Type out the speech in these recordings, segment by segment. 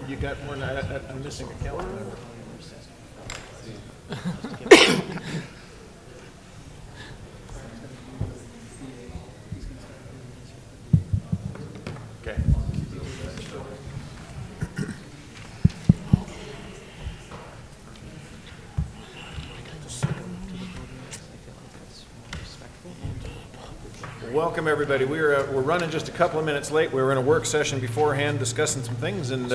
You got one. I'm missing a council member. Okay. Welcome, everybody. We're running just a couple of minutes late. We were in a work session beforehand discussing some things, and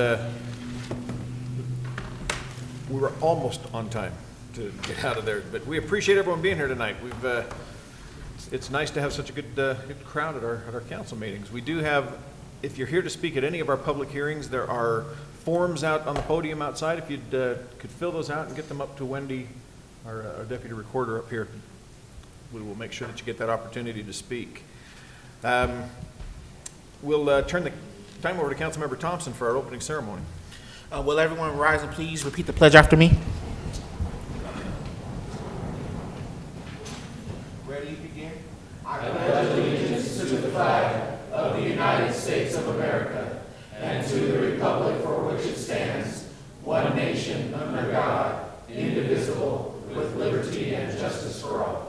we were almost on time to get out of there. But we appreciate everyone being here tonight. It's nice to have such a good crowd at our council meetings. We do have, if you're here to speak at any of our public hearings, there are forms out on the podium outside. If you'd could fill those out and get them up to Wendy, our deputy recorder up here, we will make sure that you get that opportunity to speak. We'll turn the time over to Councilmember Thompson for our opening ceremony. Will everyone rise and please repeat the pledge after me? Ready, begin. I pledge allegiance to the flag of the United States of America and to the republic for which it stands, one nation under God, indivisible, with liberty and justice for all.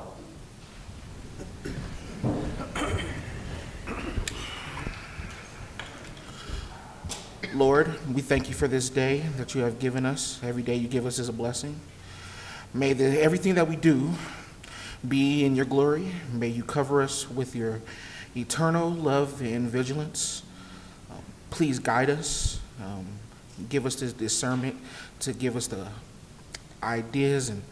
Lord, we thank you for this day that you have given us. Every day you give us is a blessing. May everything that we do be in your glory. May you cover us with your eternal love and vigilance. Please guide us. Give us this discernment to give us the ideas and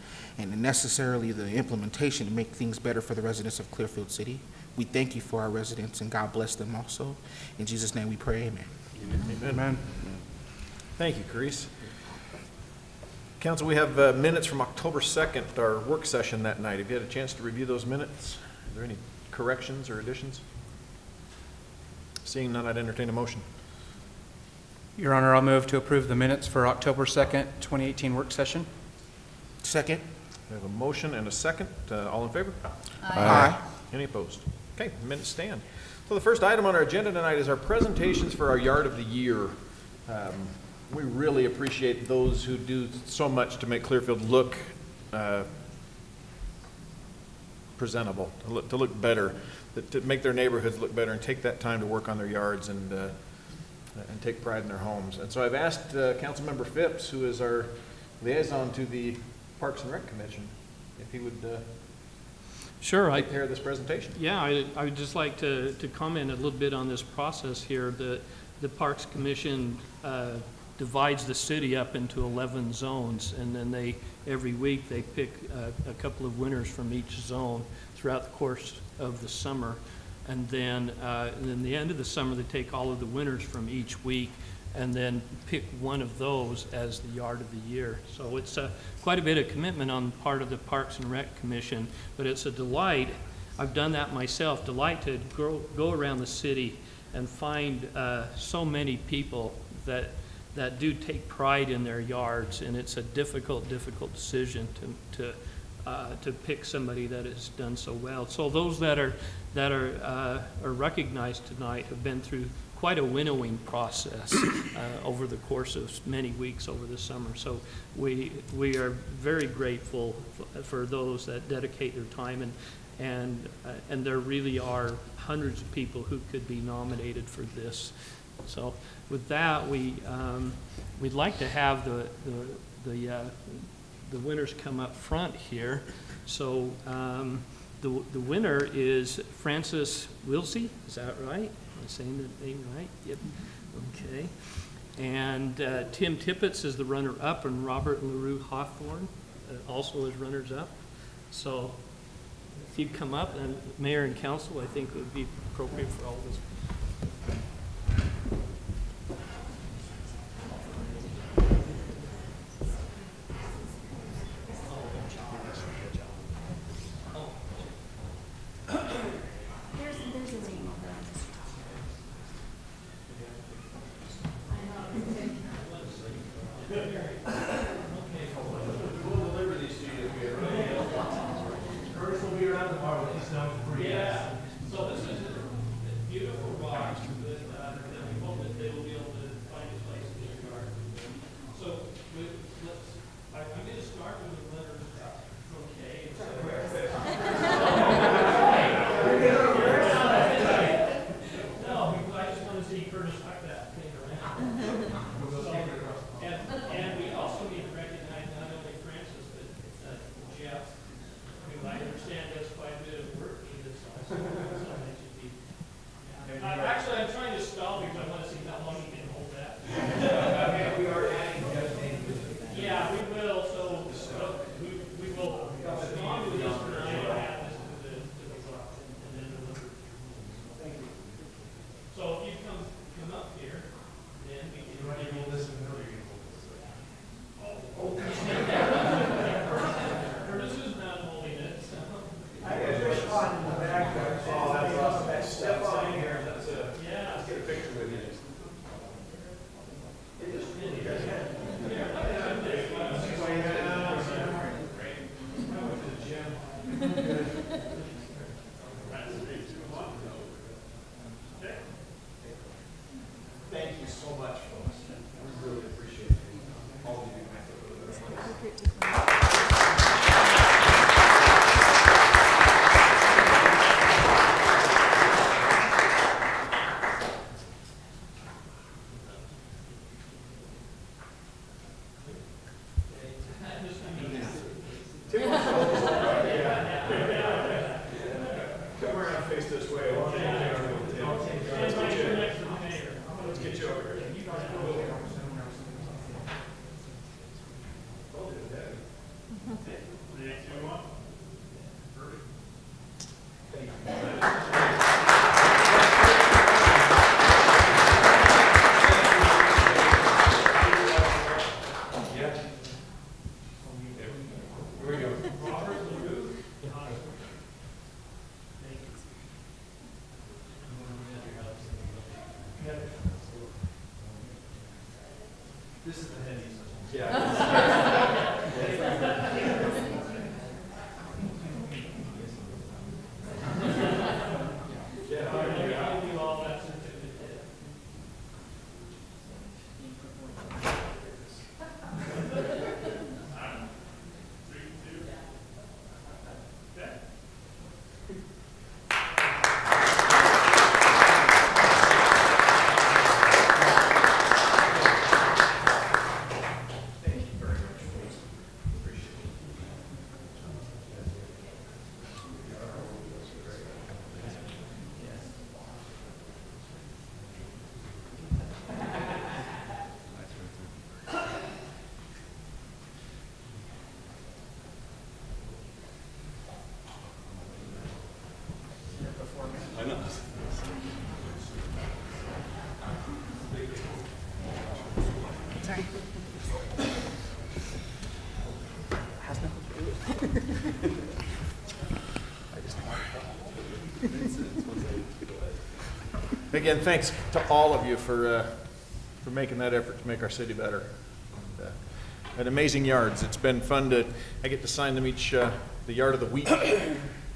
necessarily the implementation to make things better for the residents of Clearfield City. We thank you for our residents, and God bless them also. In Jesus' name we pray, amen. Amen. Amen. Thank you, Carice. Council, we have minutes from October 2nd, our work session that night. Have you had a chance to review those minutes? Are there any corrections or additions? Seeing none, I'd entertain a motion. Your Honor, I'll move to approve the minutes for October 2nd, 2018 work session. Second. We have a motion and a second. All in favor? Aye. Any opposed? Okay, minutes stand. So the first item on our agenda tonight is our presentations for our Yard of the Year. We really appreciate those who do so much to make Clearfield look presentable, to look better, to make their neighborhoods look better and take that time to work on their yards and take pride in their homes. And so I've asked Councilmember Phipps, who is our liaison to the Parks and Rec Commission, if he would Sure. take care of this presentation. Yeah, I would just like to comment a little bit on this process here. The Parks Commission divides the city up into 11 zones, and then every week they pick a couple of winners from each zone throughout the course of the summer. And then the end of the summer, they take all of the winners from each week and then pick one of those as the Yard of the Year. So it's quite a bit of commitment on the part of the Parks and Rec Commission, but it's a delight. I've done that myself, delight to go around the city and find so many people that do take pride in their yards, and it's a difficult decision to pick somebody that has done so well. So those that are recognized tonight have been through quite a winnowing process over the course of many weeks over the summer. So we are very grateful for those that dedicate their time, and there really are hundreds of people who could be nominated for this. So with that, we'd like to have the winners come up front here. So the winner is Francis Wilsey. Is that right? Am I saying the name right? Yep. Okay. And Tim Tippett is the runner-up, and Robert and LaRue Hawthorne also as runners-up. So if you'd come up, and Mayor and Council, I think would be appropriate for all of us. you so much, folks. We really appreciate it. All of you. Come around, face this way. Let's get you over here. This is the heaviest. Yeah. Again, thanks to all of you for making that effort to make our city better. And amazing yards. It's been fun to. I get to sign them each the yard of the week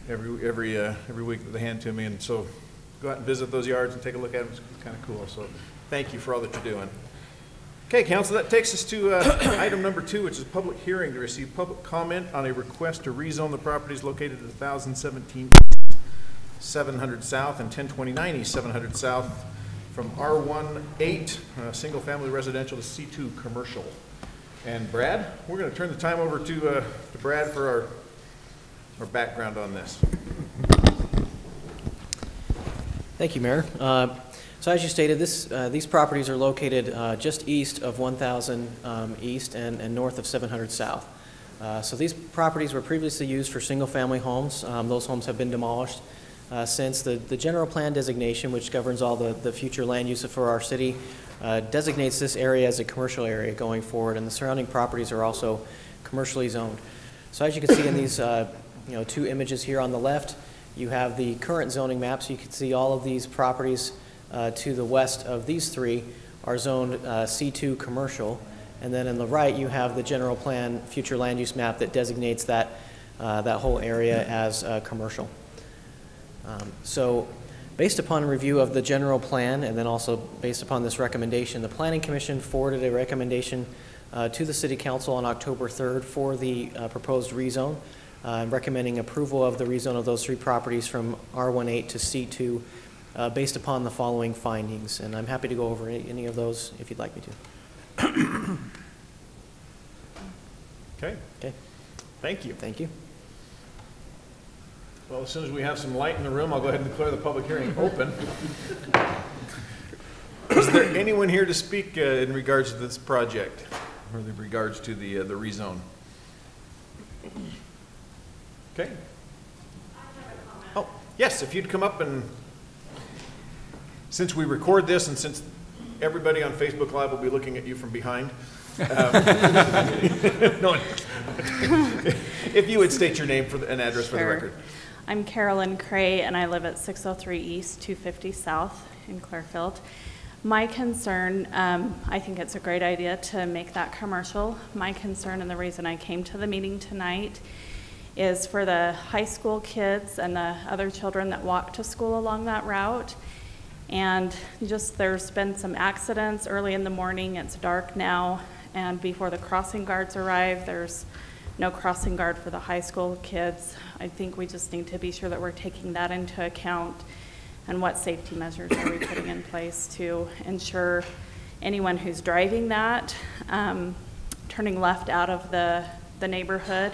every week that they hand to me, and so go out and visit those yards and take a look at them. It's kind of cool. So thank you for all that you're doing. Okay, Council, that takes us to item number 2, which is a public hearing to receive public comment on a request to rezone the properties located at 1017 700 South and 1029 East 700 South from R18 single family residential to C2 commercial. And Brad, we're going to turn the time over to Brad for our background on this. Thank you, Mayor. So as you stated, these properties are located just east of 1000 East and north of 700 South. So these properties were previously used for single-family homes. Those homes have been demolished since the general plan designation, which governs all the future land use for our city, designates this area as a commercial area going forward, and the surrounding properties are also commercially zoned. So as you can see in these 2 images here on the left, you have the current zoning map, so you can see all of these properties to the west of these 3 are zoned C2 commercial, and then in the right you have the general plan future land use map that designates that whole area as commercial. So based upon review of the general plan and then also based upon this recommendation, the Planning Commission forwarded a recommendation to the City Council on October 3rd for the proposed rezone, recommending approval of the rezone of those 3 properties from R18 to C2 based upon the following findings. And I'm happy to go over any of those if you'd like me to. Okay. Okay. Thank you. Thank you. Well, as soon as we have some light in the room, I'll go ahead and declare the public hearing open. Is there anyone here to speak in regards to this project, or in regards to the rezone? Okay. Oh, yes, if you'd come up, and since we record this and since everybody on Facebook Live will be looking at you from behind, no, if you would state your name and address for the record. I'm Carolyn Cray, and I live at 603 East, 250 South in Clearfield. My concern, I think it's a great idea to make that commercial. My concern and the reason I came to the meeting tonight is for the high school kids and the other children that walk to school along that route. And just, there's been some accidents early in the morning. It's dark now, and before the crossing guards arrive, there's no crossing guard for the high school kids. I think we just need to be sure that we're taking that into account, and what safety measures are we putting in place to ensure anyone who's driving that, turning left out of the neighborhood,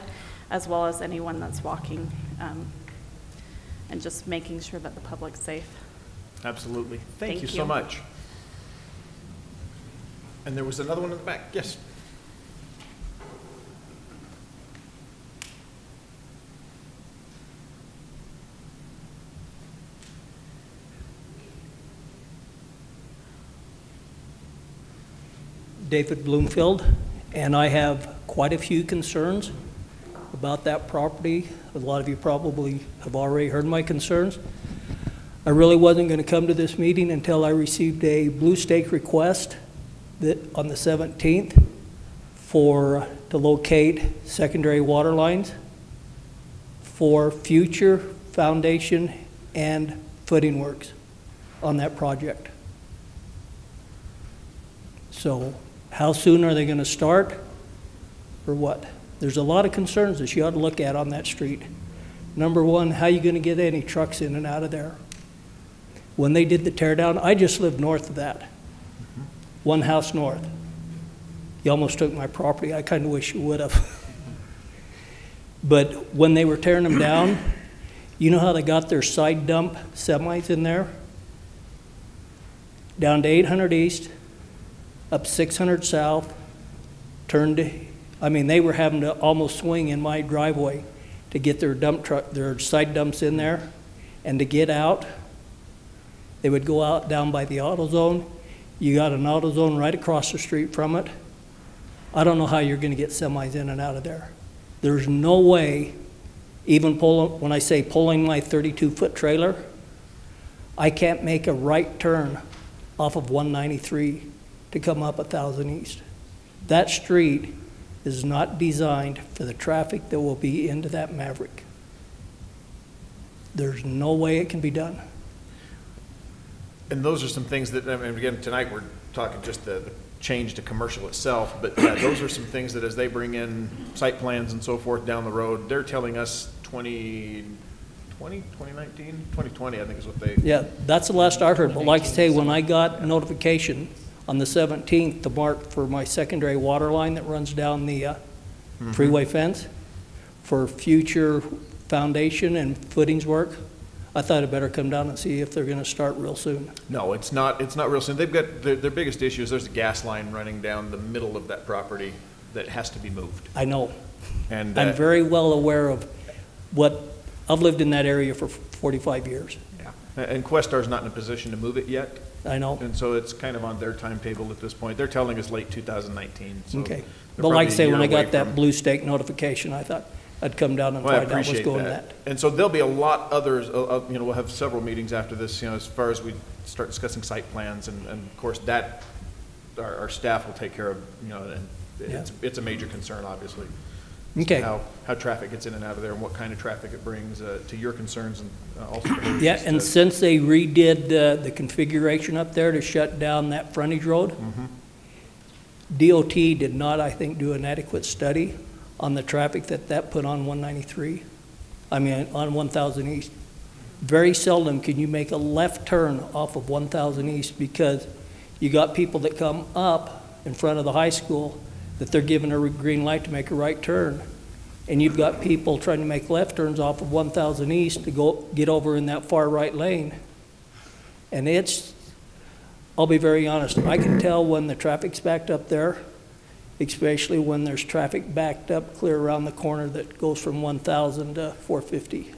as well as anyone that's walking, and just making sure that the public's safe. Absolutely. Thank you Thank so you. much. And there was another one in the back. Yes. David Bloomfield, and I have quite a few concerns about that property. A lot of you probably have already heard my concerns. I really wasn't going to come to this meeting until I received a blue stake request that on the 17th to locate secondary water lines for future foundation and footing works on that project. So how soon are they going to start, or what? There's a lot of concerns that you ought to look at on that street. Number one, how are you going to get any trucks in and out of there? When they did the tear down, I just lived north of that, one house north. You almost took my property. I kind of wish you would have. But when they were tearing them down, you know how they got their side dump semis in there? Down to 800 East, up 600 South, they were having to almost swing in my driveway to get their dump truck, their side dumps in there, and to get out, they would go out down by the AutoZone. You got an AutoZone right across the street from it. I don't know how you're going to get semis in and out of there. There's no way, even when I say pulling my 32-foot trailer, I can't make a right turn off of 193 to come up 1000 East. That street is not designed for the traffic that will be into that Maverick. There's no way it can be done. And those are some things that, again, tonight we're talking just the change to commercial itself, but yeah, those are some things that as they bring in site plans and so forth down the road, they're telling us 2020, I think is what they. Yeah, that's the last I heard, but like I say, when I got notification on the 17th to mark for my secondary water line that runs down the freeway fence for future foundation and footings work, I thought I'd better come down and see if they're going to start real soon. No, it's not real soon. They've got, their biggest issue is there's a gas line running down the middle of that property that has to be moved. I know. And I'm very well aware of what, I've lived in that area for 45 years. yeah. And Questar's not in a position to move it yet. I know. And so it's kind of on their timetable at this point. They're telling us late 2019. So Okay. they're But like I probably say, a when year I got away that from- blue stake notification, I thought I'd come down and Well, I find out what's appreciate going on that. that. And so there'll be a lot others, we'll have several meetings after this, as far as we start discussing site plans, and of course, that, our staff will take care of, and it's a major concern, obviously. Okay. How traffic gets in and out of there, and what kind of traffic it brings, to your concerns, and also. to Yeah, hers, and to- since they redid the configuration up there to shut down that frontage road, DOT did not, I think, do an adequate study on the traffic that put on 193, on 1000 East. Very seldom can you make a left turn off of 1000 East because you got people that come up in front of the high school that they're given a green light to make a right turn. And you've got people trying to make left turns off of 1000 East to get over in that far right lane. And I'll be very honest, I can tell when the traffic's backed up there, especially when there's traffic backed up clear around the corner that goes from 1000 to 450.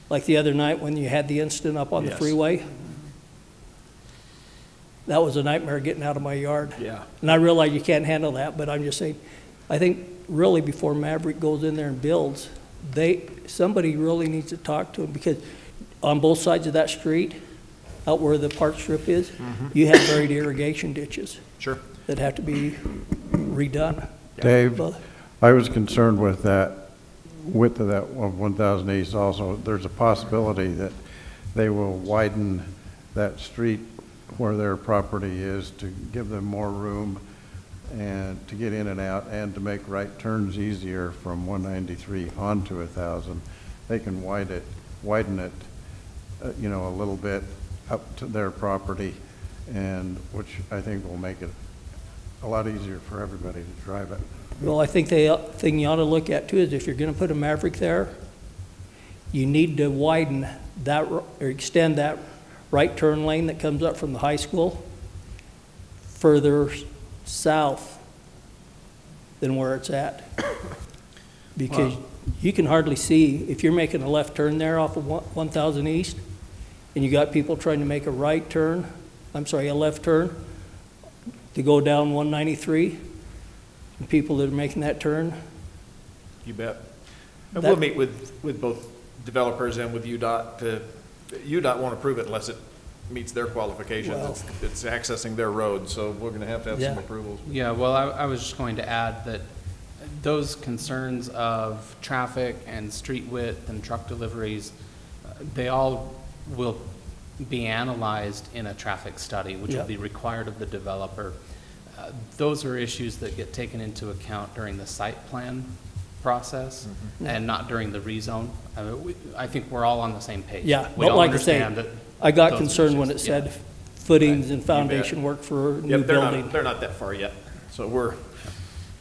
Like the other night when you had the incident up on the Yes. freeway. That was a nightmare getting out of my yard. Yeah. And I realize you can't handle that, but I'm just saying, I think really before Maverick goes in there and builds, somebody really needs to talk to them, because on both sides of that street, out where the park strip is, you have buried irrigation ditches Sure. that have to be redone. Dave, Well, I was concerned with that width of 1000 East also. There's a possibility that they will widen that street where their property is to give them more room and to get in and out and to make right turns easier from 193 onto 1,000. They can widen it, you know, a little bit up to their property, and which I think will make it a lot easier for everybody to drive it. Well, I think the thing you ought to look at too is if you're going to put a Maverick there, you need to widen that or extend that right turn lane that comes up from the high school further south than where it's at. Because you can hardly see, if you're making a left turn there off of 1000 East, and you got people trying to make a right turn, a left turn, to go down 193, and people that are making that turn. You bet. And we'll meet with both developers and with UDOT. UDOT won't approve it unless it meets their qualifications. Well, it's accessing their road, so we're going to have some Yeah. approvals. Yeah, well, I was just going to add that those concerns of traffic and street width and truck deliveries, they all will be analyzed in a traffic study, which Yeah. will be required of the developer. Those are issues that get taken into account during the site plan process and not during the rezone. I think we're all on the same page. Yeah, We but all like I say, understand that I got those concerned when it issues, said yeah. footings and bet. foundation work for a new Yep, building. they're not that far yet. So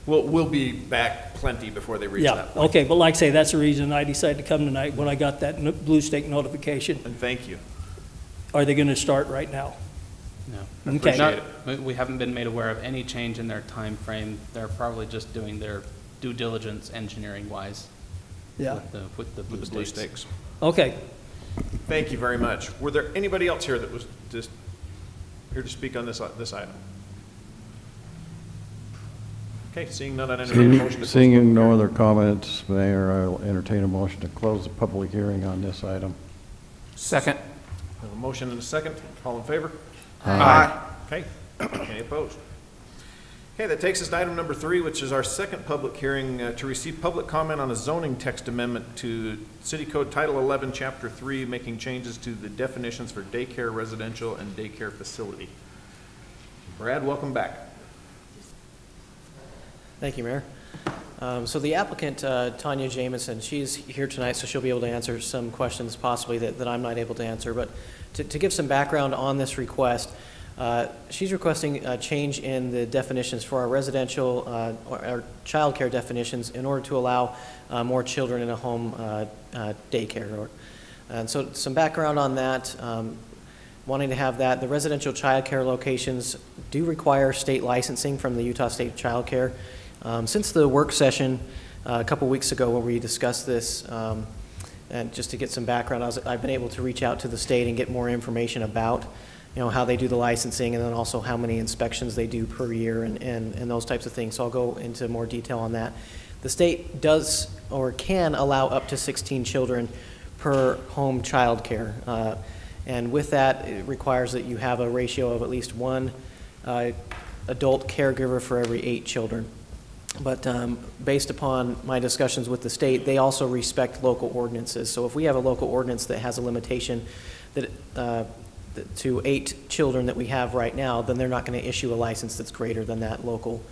we'll be back plenty before they reach Yeah, that point. okay, but like I say, that's the reason I decided to come tonight when I got that blue stake notification. And thank you. Are they going to start right now? No. Okay. No, we haven't been made aware of any change in their time frame. They're probably just doing their due diligence engineering-wise Yeah, with the With the blue stakes. okay. Thank you very much. Were there anybody else here that was just here to speak on this item? Okay, seeing none, I'd entertain a motion to close. Seeing no other comments, Mayor, I'll entertain a motion to close the public hearing on this item. Second. We have a motion and a second. All in favor? Aye. Okay. Any opposed? Okay, that takes us to item number 3, which is our second public hearing to receive public comment on a zoning text amendment to City Code Title 11, Chapter 3, making changes to the definitions for daycare residential and daycare facility. Brad, welcome back. Thank you, Mayor. So the applicant, Tanya Jamison, she's here tonight, so she'll be able to answer some questions possibly that I'm not able to answer. But to give some background on this request, she's requesting a change in the definitions for our residential or our childcare definitions in order to allow more children in a home daycare. And so some background on that, wanting to have that. The residential childcare locations do require state licensing from the Utah State Child Care. Since the work session a couple weeks ago where we discussed this, and just to get some background, I've been able to reach out to the state and get more information about, how they do the licensing and then also how many inspections they do per year and those types of things. So I'll go into more detail on that. The state does or can allow up to 16 children per home child care. And with that, it requires that you have a ratio of at least one adult caregiver for every 8 children. But based upon my discussions with the state, they also respect local ordinances. So if we have a local ordinance that has a limitation that to 8 children that we have right now, then they're not going to issue a license that's greater than that local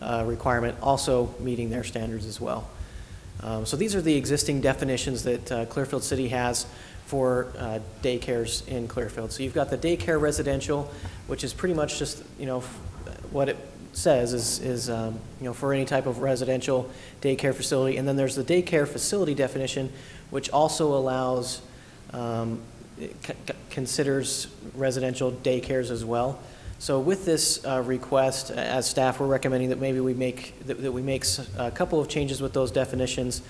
requirement, also meeting their standards as well. So these are the existing definitions that Clearfield City has for daycares in Clearfield. So you've got the daycare residential, which is pretty much just, what it says is for any type of residential daycare facility. And then there's the daycare facility definition, which also allows, considers residential daycares as well. So with this request, as staff, we're recommending that maybe we make a couple of changes with those definitions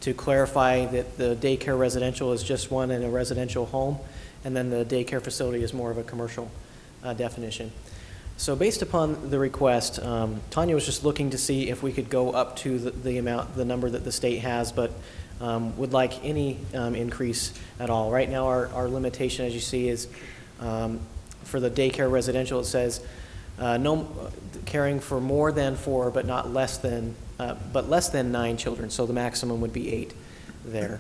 to clarify that the daycare residential is just one in a residential home, and then the daycare facility is more of a commercial definition. So based upon the request, Tanya was just looking to see if we could go up to the number that the state has, but would like any increase at all. Right now, our limitation, as you see, is for the daycare residential, it says no caring for more than 4, but not less than, but less than 9 children. So the maximum would be 8 there.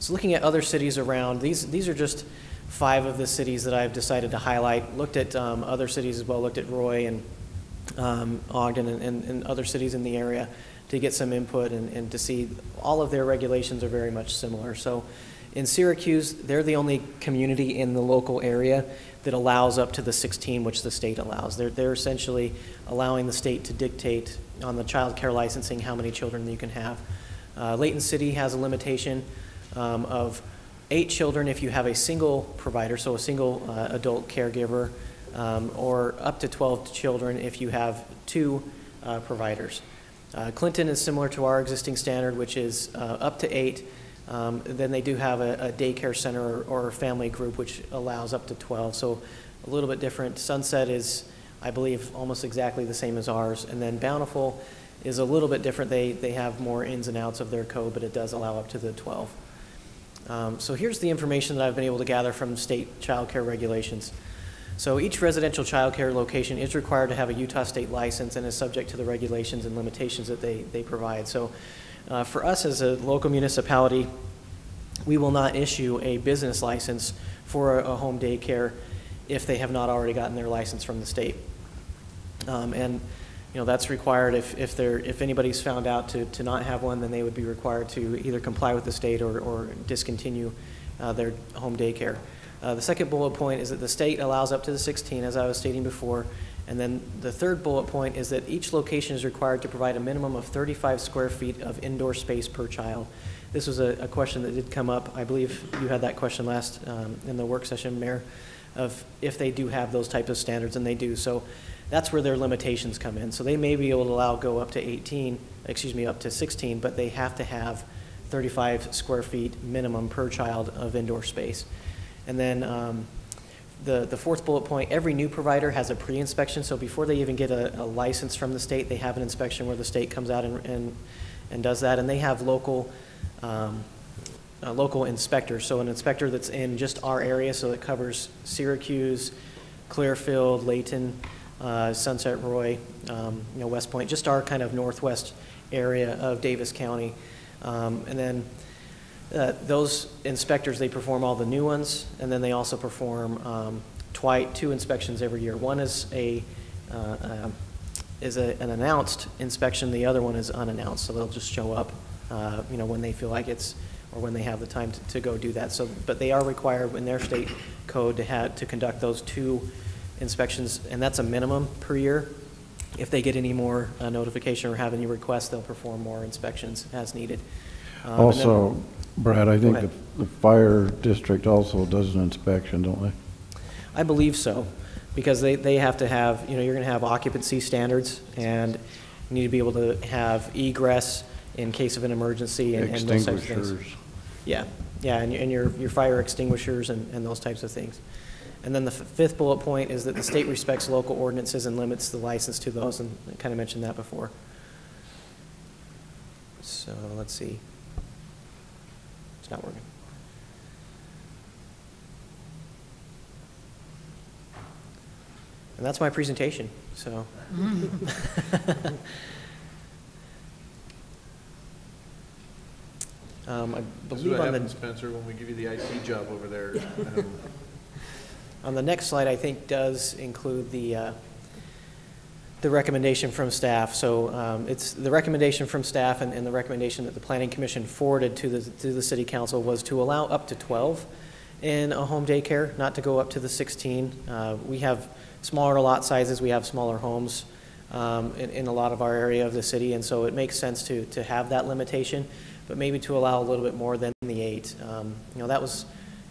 So looking at other cities around, these are just 5 of the cities that I've decided to highlight. Looked at other cities as well, looked at Roy and Ogden and other cities in the area to get some input and to see all of their regulations are very much similar. So in Syracuse, they're the only community in the local area that allows up to the 16, which the state allows. They're essentially allowing the state to dictate on the child care licensing how many children you can have. Layton City has a limitation of 8 children if you have a single provider, so a single adult caregiver, or up to 12 children if you have 2 providers. Clinton is similar to our existing standard, which is up to 8. Then they do have a daycare center or a family group, which allows up to 12. So a little bit different. Sunset is, I believe, almost exactly the same as ours. And then Bountiful is a little bit different. They have more ins and outs of their code, but it does allow up to the 12. So here's the information that I've been able to gather from state child care regulations. So each residential child care location is required to have a Utah state license and is subject to the regulations and limitations that they provide. So for us as a local municipality, we will not issue a business license for a home daycare if they have not already gotten their license from the state. And you know, that's required if anybody's found out to not have one, then they would be required to either comply with the state or discontinue their home daycare. The second bullet point is that the state allows up to the 16, as I was stating before. And then the third bullet point is that each location is required to provide a minimum of 35 square feet of indoor space per child. This was a question that did come up. I believe you had that question last in the work session, Mayor, of if they do have those types of standards, and they do. So that's where their limitations come in. So they may be able to go up to 16, but they have to have 35 square feet minimum per child of indoor space. And then the fourth bullet point, every new provider has a pre-inspection. So before they even get a license from the state, they have an inspection where the state comes out and does that. And they have local inspectors. So an inspector that's in just our area, so it covers Syracuse, Clearfield, Layton, Sunset, Roy, West Point, just our kind of northwest area of Davis County. And then those inspectors, they perform all the new ones, and then they also perform 2 inspections every year. One is an announced inspection. The other one is unannounced, so they'll just show up, when they feel like it's, or when they have the time to go do that. So, but they are required in their state code to conduct those 2 inspections, and that's a minimum per year. If they get any more notification or have any requests, they'll perform more inspections as needed. Also, Brad, I think the fire district also does an inspection, don't they? I believe so, because they have to have, you're going to have occupancy standards, and you need to be able to have egress in case of an emergency and those types of things. Yeah, and your fire extinguishers and those types of things. And then the fifth bullet point is that the state respects local ordinances and limits the license to those, and I kind of mentioned that before. So let's see. It's not working. And that's my presentation, so. I This is believe what on happens, the, Spencer, when we give you the IT job over there. on the next slide, I think does include the recommendation from staff. So it's the recommendation from staff and the recommendation that the Planning Commission forwarded to the City Council was to allow up to 12 in a home daycare, not to go up to the 16. We have smaller lot sizes, we have smaller homes in a lot of our area of the city, and so it makes sense to have that limitation, but maybe to allow a little bit more than the 8. That was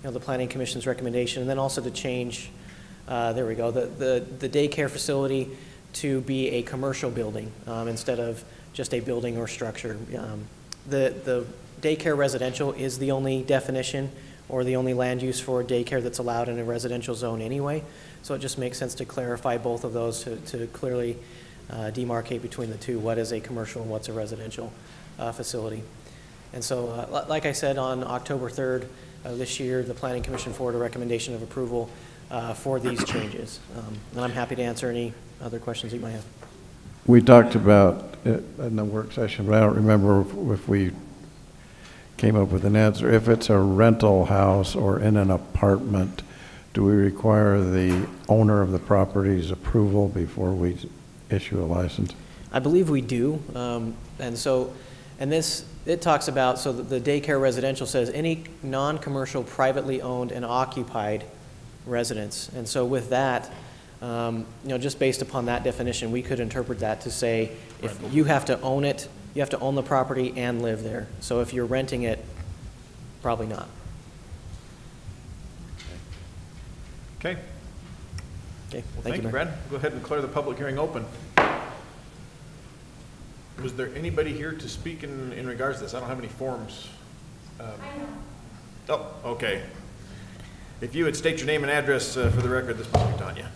the Planning Commission's recommendation, and then also to change, there we go, the daycare facility to be a commercial building instead of just a building or structure. The daycare residential is the only definition or the only land use for daycare that's allowed in a residential zone anyway. So it just makes sense to clarify both of those to clearly demarcate between the two, what is a commercial and what's a residential facility. And so, like I said, on October 3rd of this year, the Planning Commission forwarded a recommendation of approval for these changes. And I'm happy to answer any other questions you might have. We talked about it in the work session, but I don't remember if we came up with an answer. If it's a rental house or in an apartment, Do we require the owner of the property's approval before we issue a license? I believe we do. And this, it talks about, so the daycare residential says any non-commercial privately owned and occupied residence. And so with that, just based upon that definition, we could interpret that to say if you have to own it, you have to own the property and live there. So if you're renting it, probably not. Okay. Okay, Well, thank you, Mayor. Brad. Go ahead and declare the public hearing open. Was there anybody here to speak in regards to this? I don't have any forms. Oh, okay. If you would state your name and address for the record, this must be Tanya.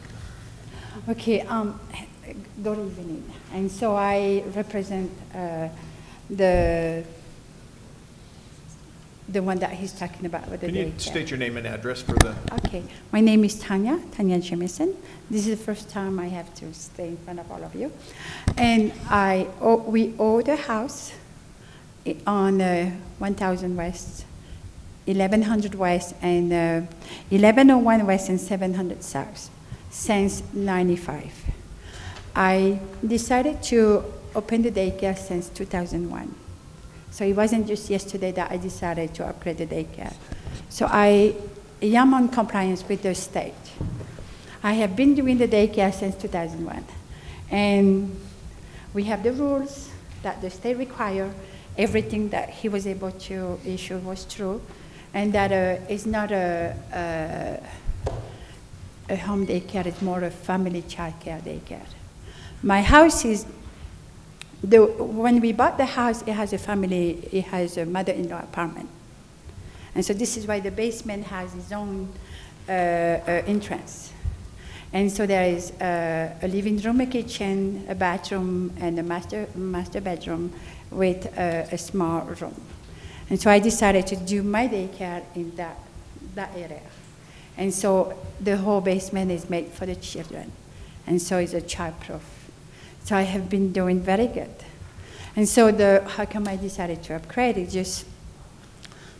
Okay, good evening. And so I represent the one that he's talking about with the Can you daycare. state your name and address for the... Okay, my name is Tanya Jamison. This is the first time I have to stay in front of all of you. And we owe the house on 1000 West, 1100 West, and 1101 West and 700 South since 95. I decided to open the daycare since 2001. So it wasn't just yesterday that I decided to upgrade the daycare. So I am on compliance with the state. I have been doing the daycare since 2001. And we have the rules that the state require. Everything that he was able to issue was true. And that it's not a home daycare, it's more a family child care daycare. My house is, when we bought the house, it has a mother-in-law apartment. And so this is why the basement has its own entrance. And so there is a living room, a kitchen, a bathroom, and a master bedroom with a small room. And so I decided to do my daycare in that area. And so the whole basement is made for the children. And so it's a child-proof. So I have been doing very good. And so how come I decided to upgrade? It's just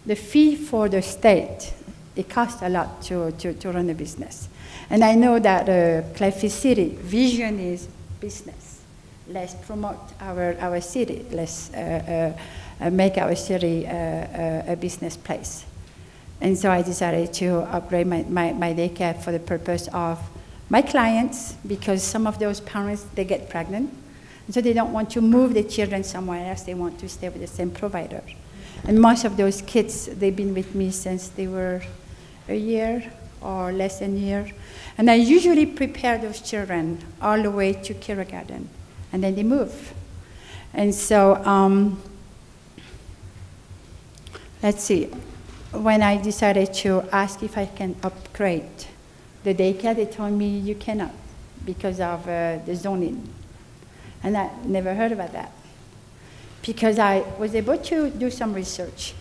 the fee for the state, it costs a lot to run a business. And I know that Clearfield City vision is business. Let's promote our city. Let's make our city a business place. And so I decided to upgrade my daycare for the purpose of my clients, because some of those parents, they get pregnant. And so they don't want to move the children somewhere else. They want to stay with the same provider. And most of those kids, they've been with me since they were a year or less than a year. And I usually prepare those children all the way to kindergarten, and then they move. And so, let's see. When I decided to ask if I can upgrade the daycare, they told me you cannot because of the zoning. And I never heard about that. Because I was able to do some research.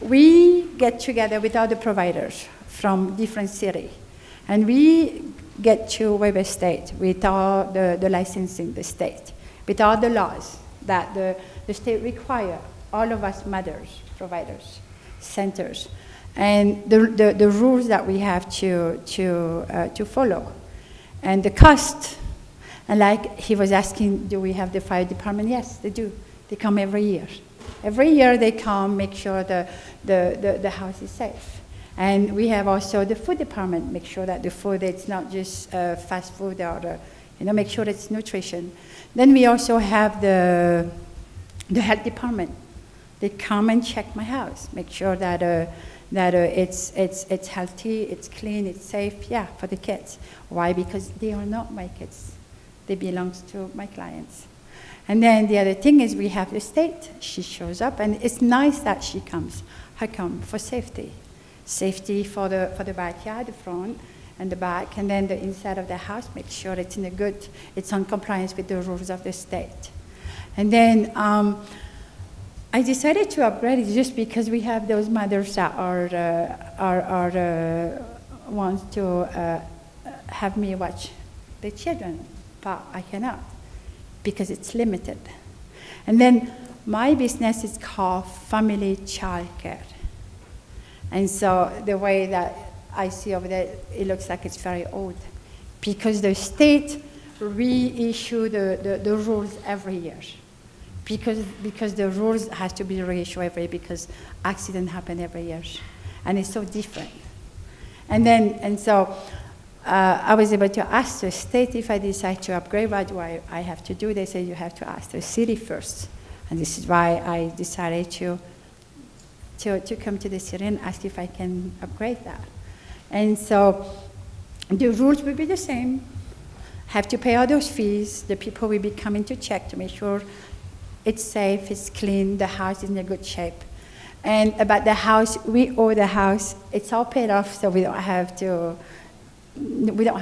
We get together with other providers from different cities. And we get to Weber State with all the licensing, the state, with all the laws that the state require, all of us mothers, providers, centers, and the rules that we have to follow. And the cost, and like he was asking, do we have the fire department? Yes, they do. They come every year. Every year they come, make sure the house is safe. And we have also the food department, make sure that the food, it's not just fast food or, make sure it's nutrition. Then we also have the health department. They come and check my house, make sure that it's healthy, it's clean, it's safe, yeah, for the kids. Why? Because they are not my kids. They belong to my clients. And then the other thing is we have the state. She shows up, and it's nice that she comes. How come? For safety. Safety for the backyard, the front and the back, and then the inside of the house, make sure it's it's on compliance with the rules of the state. And then I decided to upgrade it just because we have those mothers that want to have me watch the children, but I cannot because it's limited. And then my business is called Family Child Care. And so the way that I see over there, it looks like it's very old, because the state reissue the rules every year. Because the rules has to be reissued every year, because accidents happen every year, and it's so different. And so I was able to ask the state if I decide to upgrade, what do I have to do? They said you have to ask the city first, and this is why I decided to come to the city and ask if I can upgrade that. And so the rules will be the same. Have to pay all those fees. The people will be coming to check to make sure it's safe, it's clean, the house is in a good shape. And about the house, we owe the house. It's all paid off, so we don't have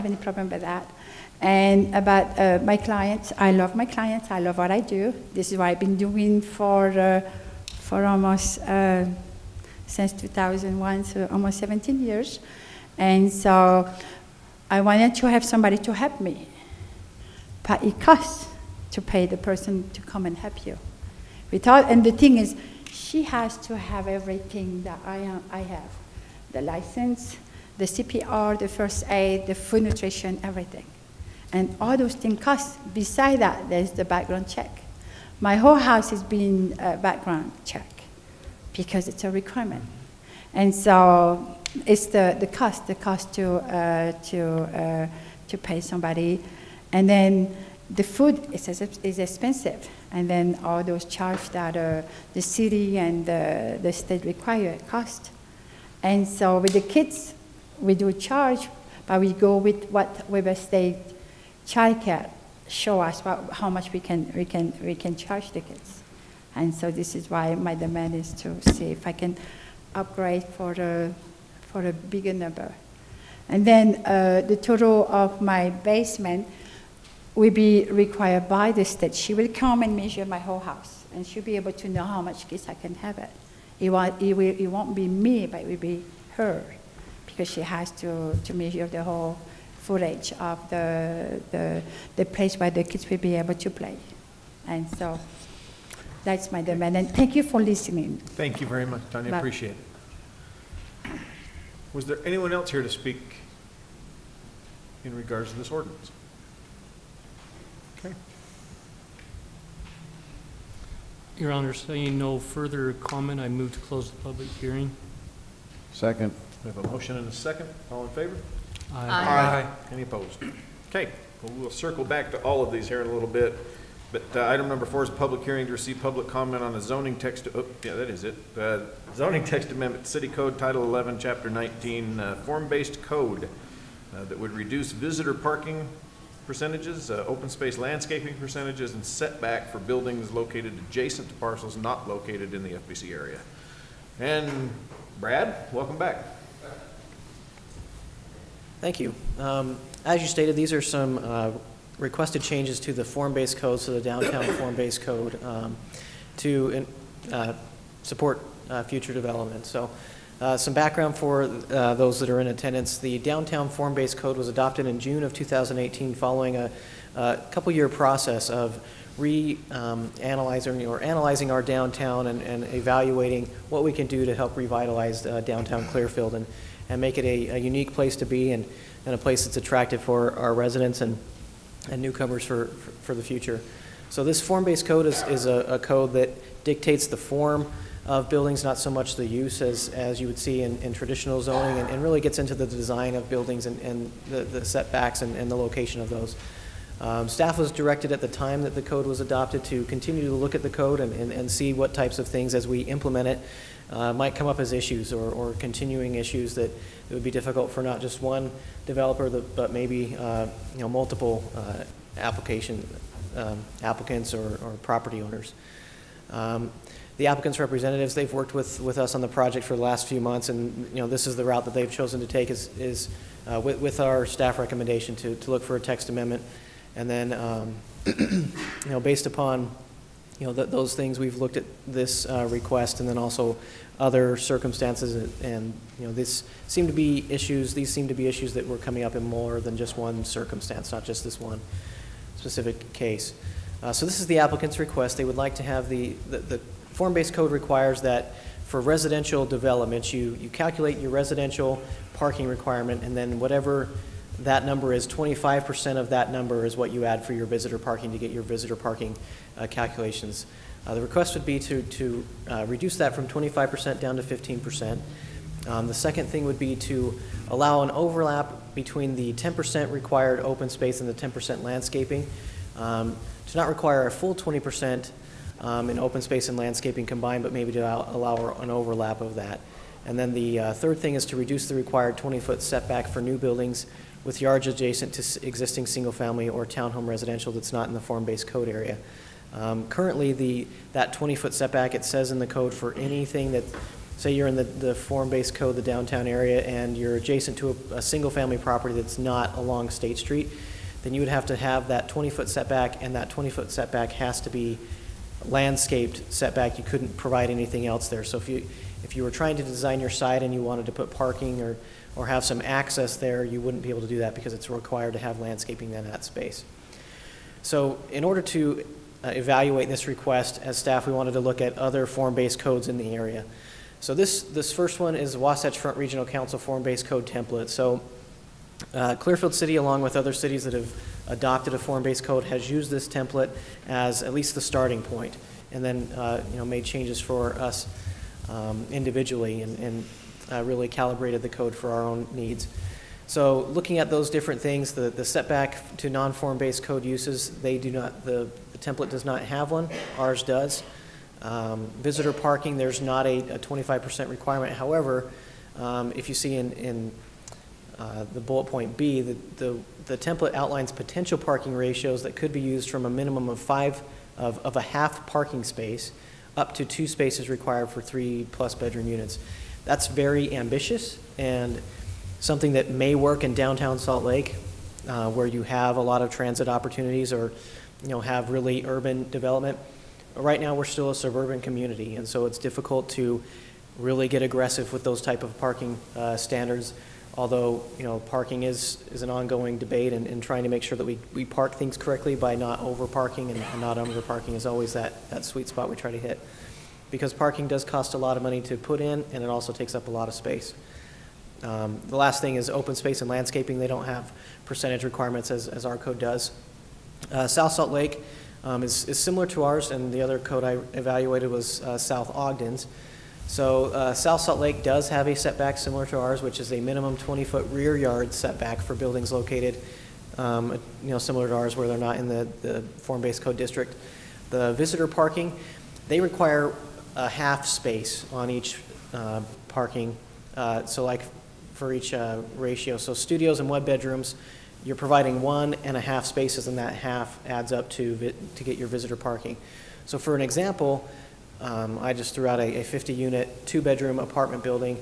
any problem with that. And about my clients, I love my clients. I love what I do. This is what I've been doing for almost since 2001, so almost 17 years. And so I wanted to have somebody to help me, but it costs to pay the person to come and help you. And the thing is, she has to have everything that I have. The license, the CPR, the first aid, the food nutrition, everything. And all those things cost. Beside that, there's the background check. My whole house is being background check because it's a requirement. And so it's the cost to pay somebody. And then the food is expensive, and then all those charges that the city and the state require cost. And so with the kids, we do charge, but we go with what Weber State childcare show us how much we can charge the kids. And so this is why my demand is to see if I can upgrade for a bigger number. And then the total of my basement will be required by the state. She will come and measure my whole house, and she'll be able to know how much kids I can have it. It won't be me, but it will be her, because she has to measure the whole footage of the place where the kids will be able to play. And so that's my demand. And thank you for listening. Thank you very much, Tanya. Appreciate it. Was there anyone else here to speak in regards to this ordinance? Okay. Your Honor, seeing no further comment, I move to close the public hearing. Second. We have a motion and a second. All in favor? Aye. Any opposed? Okay, well, we'll circle back to all of these here in a little bit. But item number 4 is a public hearing to receive public comment on a zoning text, yeah, that is it. Zoning text amendment, City Code Title 11, Chapter 19, form-based code that would reduce visitor parking percentages, open space landscaping percentages, and setback for buildings located adjacent to parcels not located in the FBC area. And Brad, welcome back. Thank you. As you stated, these are some requested changes to the form-based code, so the downtown form-based code, to support future development. So some background for those that are in attendance. The downtown form-based code was adopted in June of 2018 following a couple-year process of analyzing our downtown and evaluating what we can do to help revitalize downtown Clearfield and make it a unique place to be and a place that's attractive for our residents and newcomers for the future. So this form-based code is a code that dictates the form of buildings, not so much the use as you would see in traditional zoning, and really gets into the design of buildings and the setbacks and the location of those. Staff was directed at the time that the code was adopted to continue to look at the code and see what types of things as we implement it might come up as issues or continuing issues that it would be difficult for not just one developer, but maybe multiple applicants or property owners. The applicants' representatives, they've worked with us on the project for the last few months, and this is the route that they've chosen to take is with our staff recommendation to look for a text amendment, and then based upon those things, we've looked at this request and then also other circumstances, and these seem to be issues that were coming up in more than just one circumstance, not just this one specific case. So this is the applicant's request. They would like to have the form-based code requires that for residential developments, you calculate your residential parking requirement, and then whatever that number is, 25% of that number is what you add for your visitor parking to get your visitor parking calculations. The request would be to reduce that from 25% down to 15%. The second thing would be to allow an overlap between the 10% required open space and the 10% landscaping. To not require a full 20% in open space and landscaping combined, but maybe to allow an overlap of that. And then the third thing is to reduce the required 20-foot setback for new buildings with yards adjacent to existing single-family or townhome residential that's not in the form-based code area. Currently, that 20-foot setback, it says in the code for anything that, say you're in the form-based code, the downtown area, and you're adjacent to a single-family property that's not along State Street, then you would have to have that 20-foot setback, and that 20-foot setback has to be landscaped setback. You couldn't provide anything else there. So if you were trying to design your site and you wanted to put parking or have some access there, you wouldn't be able to do that because it's required to have landscaping in that space. So in order to evaluate this request, as staff, we wanted to look at other form-based codes in the area. So this first one is Wasatch Front Regional Council form-based code template. So Clearfield City, along with other cities that have adopted a form-based code, has used this template as at least the starting point, and then made changes for us individually and really calibrated the code for our own needs. So looking at those different things, the setback to non-form-based code uses, they do not, the template does not have one, ours does. Visitor parking, there's not a 25% requirement. However, if you see in the bullet point B, the template outlines potential parking ratios that could be used from a minimum of a half parking space up to 2 spaces required for 3+ bedroom units. That's very ambitious and something that may work in downtown Salt Lake, where you have a lot of transit opportunities or have really urban development. Right now we're still a suburban community, and so it's difficult to really get aggressive with those type of parking standards. Although parking is an ongoing debate, and trying to make sure that we park things correctly by not over parking and not under parking is always that sweet spot we try to hit, because parking does cost a lot of money to put in, and it also takes up a lot of space. The last thing is open space and landscaping. They don't have percentage requirements as our code does. South Salt Lake is similar to ours, and the other code I evaluated was South Ogden's. So South Salt Lake does have a setback similar to ours, which is a minimum 20-foot rear yard setback for buildings located, similar to ours, where they're not in the form-based code district. The visitor parking, they require a half space on each parking. So like for each ratio. So studios and one bedrooms, you're providing 1.5 spaces, and that half adds up to get your visitor parking. So for an example, I just threw out a 50-unit, 2-bedroom apartment building.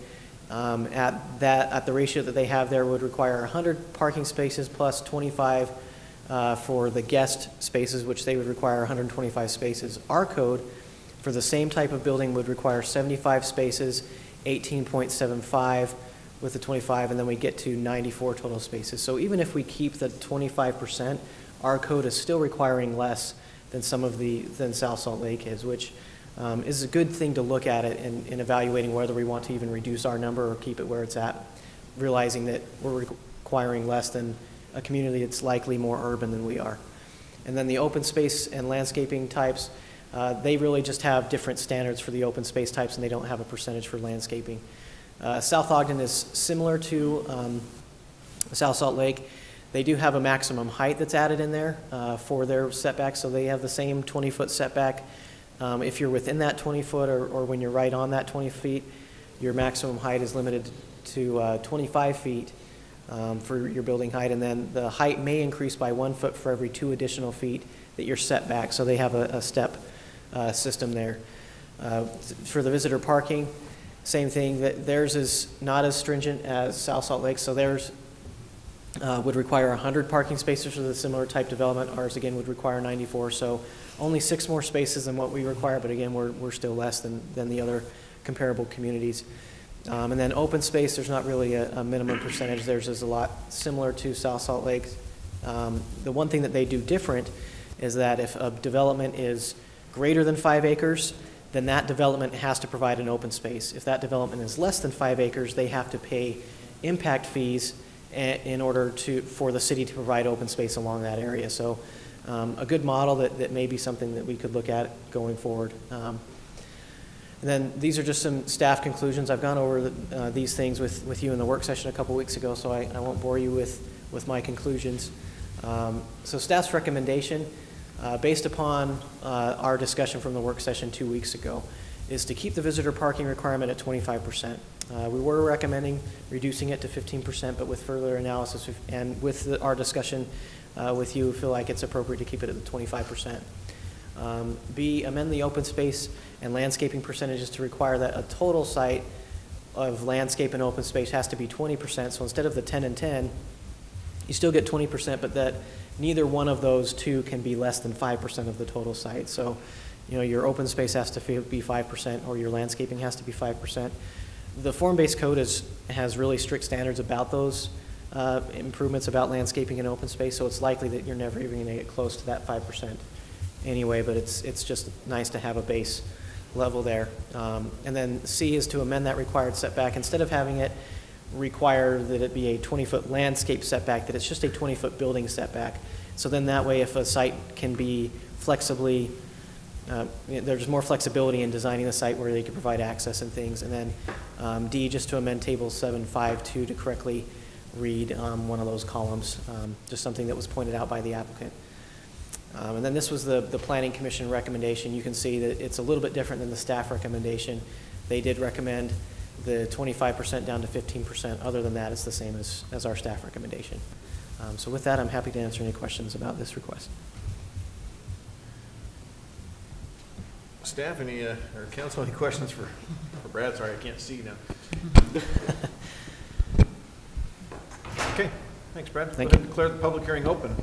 At the ratio that they have there would require 100 parking spaces plus 25 for the guest spaces, which they would require 125 spaces. Our code for the same type of building would require 75 spaces, 18.75 with the 25, and then we get to 94 total spaces. So even if we keep the 25%, our code is still requiring less than than South Salt Lake is, which is a good thing to look at it in evaluating whether we want to even reduce our number or keep it where it's at, realizing that we're requiring less than a community that's likely more urban than we are. And then the open space and landscaping types, they really just have different standards for the open space types, and they don't have a percentage for landscaping. South Ogden is similar to South Salt Lake. They do have a maximum height that's added in there for their setback, so they have the same 20-foot setback. If you're within that 20-foot or when you're right on that 20 feet, your maximum height is limited to 25 feet for your building height, and then the height may increase by 1 foot for every 2 additional feet that you're set back, so they have a step system there. For the visitor parking, same thing. Theirs is not as stringent as South Salt Lake, so theirs would require 100 parking spaces for the similar type development. Ours, again, would require 94, so only 6 more spaces than what we require, but again, we're still less than the other comparable communities. And then open space, there's not really a minimum percentage. Theirs is a lot similar to South Salt Lake. The one thing that they do different is that if a development is greater than 5 acres, then that development has to provide an open space. If that development is less than 5 acres, they have to pay impact fees in order for the city to provide open space along that area. So a good model that may be something that we could look at going forward. And then these are just some staff conclusions. I've gone over these things with you in the work session a couple weeks ago, so I won't bore you with my conclusions. So staff's recommendation, based upon our discussion from the work session 2 weeks ago, is to keep the visitor parking requirement at 25%. We were recommending reducing it to 15%, but with further analysis and with our discussion with you, we feel like it's appropriate to keep it at the 25%. B, amend the open space and landscaping percentages to require that a total site of landscape and open space has to be 20%. So instead of the 10 and 10, you still get 20%, but that neither one of those two can be less than 5% of the total site. So, you know, your open space has to be 5% or your landscaping has to be 5%. The form-based code has really strict standards about those improvements about landscaping and open space, so it's likely that you're never even going to get close to that 5% anyway, but it's just nice to have a base level there. And then C is to amend that required setback. Instead of having it require that it be a 20-foot landscape setback, that it's just a 20-foot building setback. So then that way, if a site can be flexibly, there's more flexibility in designing the site where they can provide access and things. And then D, just to amend table 752 to correctly read one of those columns, just something that was pointed out by the applicant. And then this was the Planning Commission recommendation. You can see that it's a little bit different than the staff recommendation. They did recommend the 25% down to 15%. Other than that, it's the same as our staff recommendation. So with that, I'm happy to answer any questions about this request. Staff, or council, any questions for Brad? Sorry, I can't see now. Okay, thanks, Brad. Thank Go ahead you. and declare the public hearing open.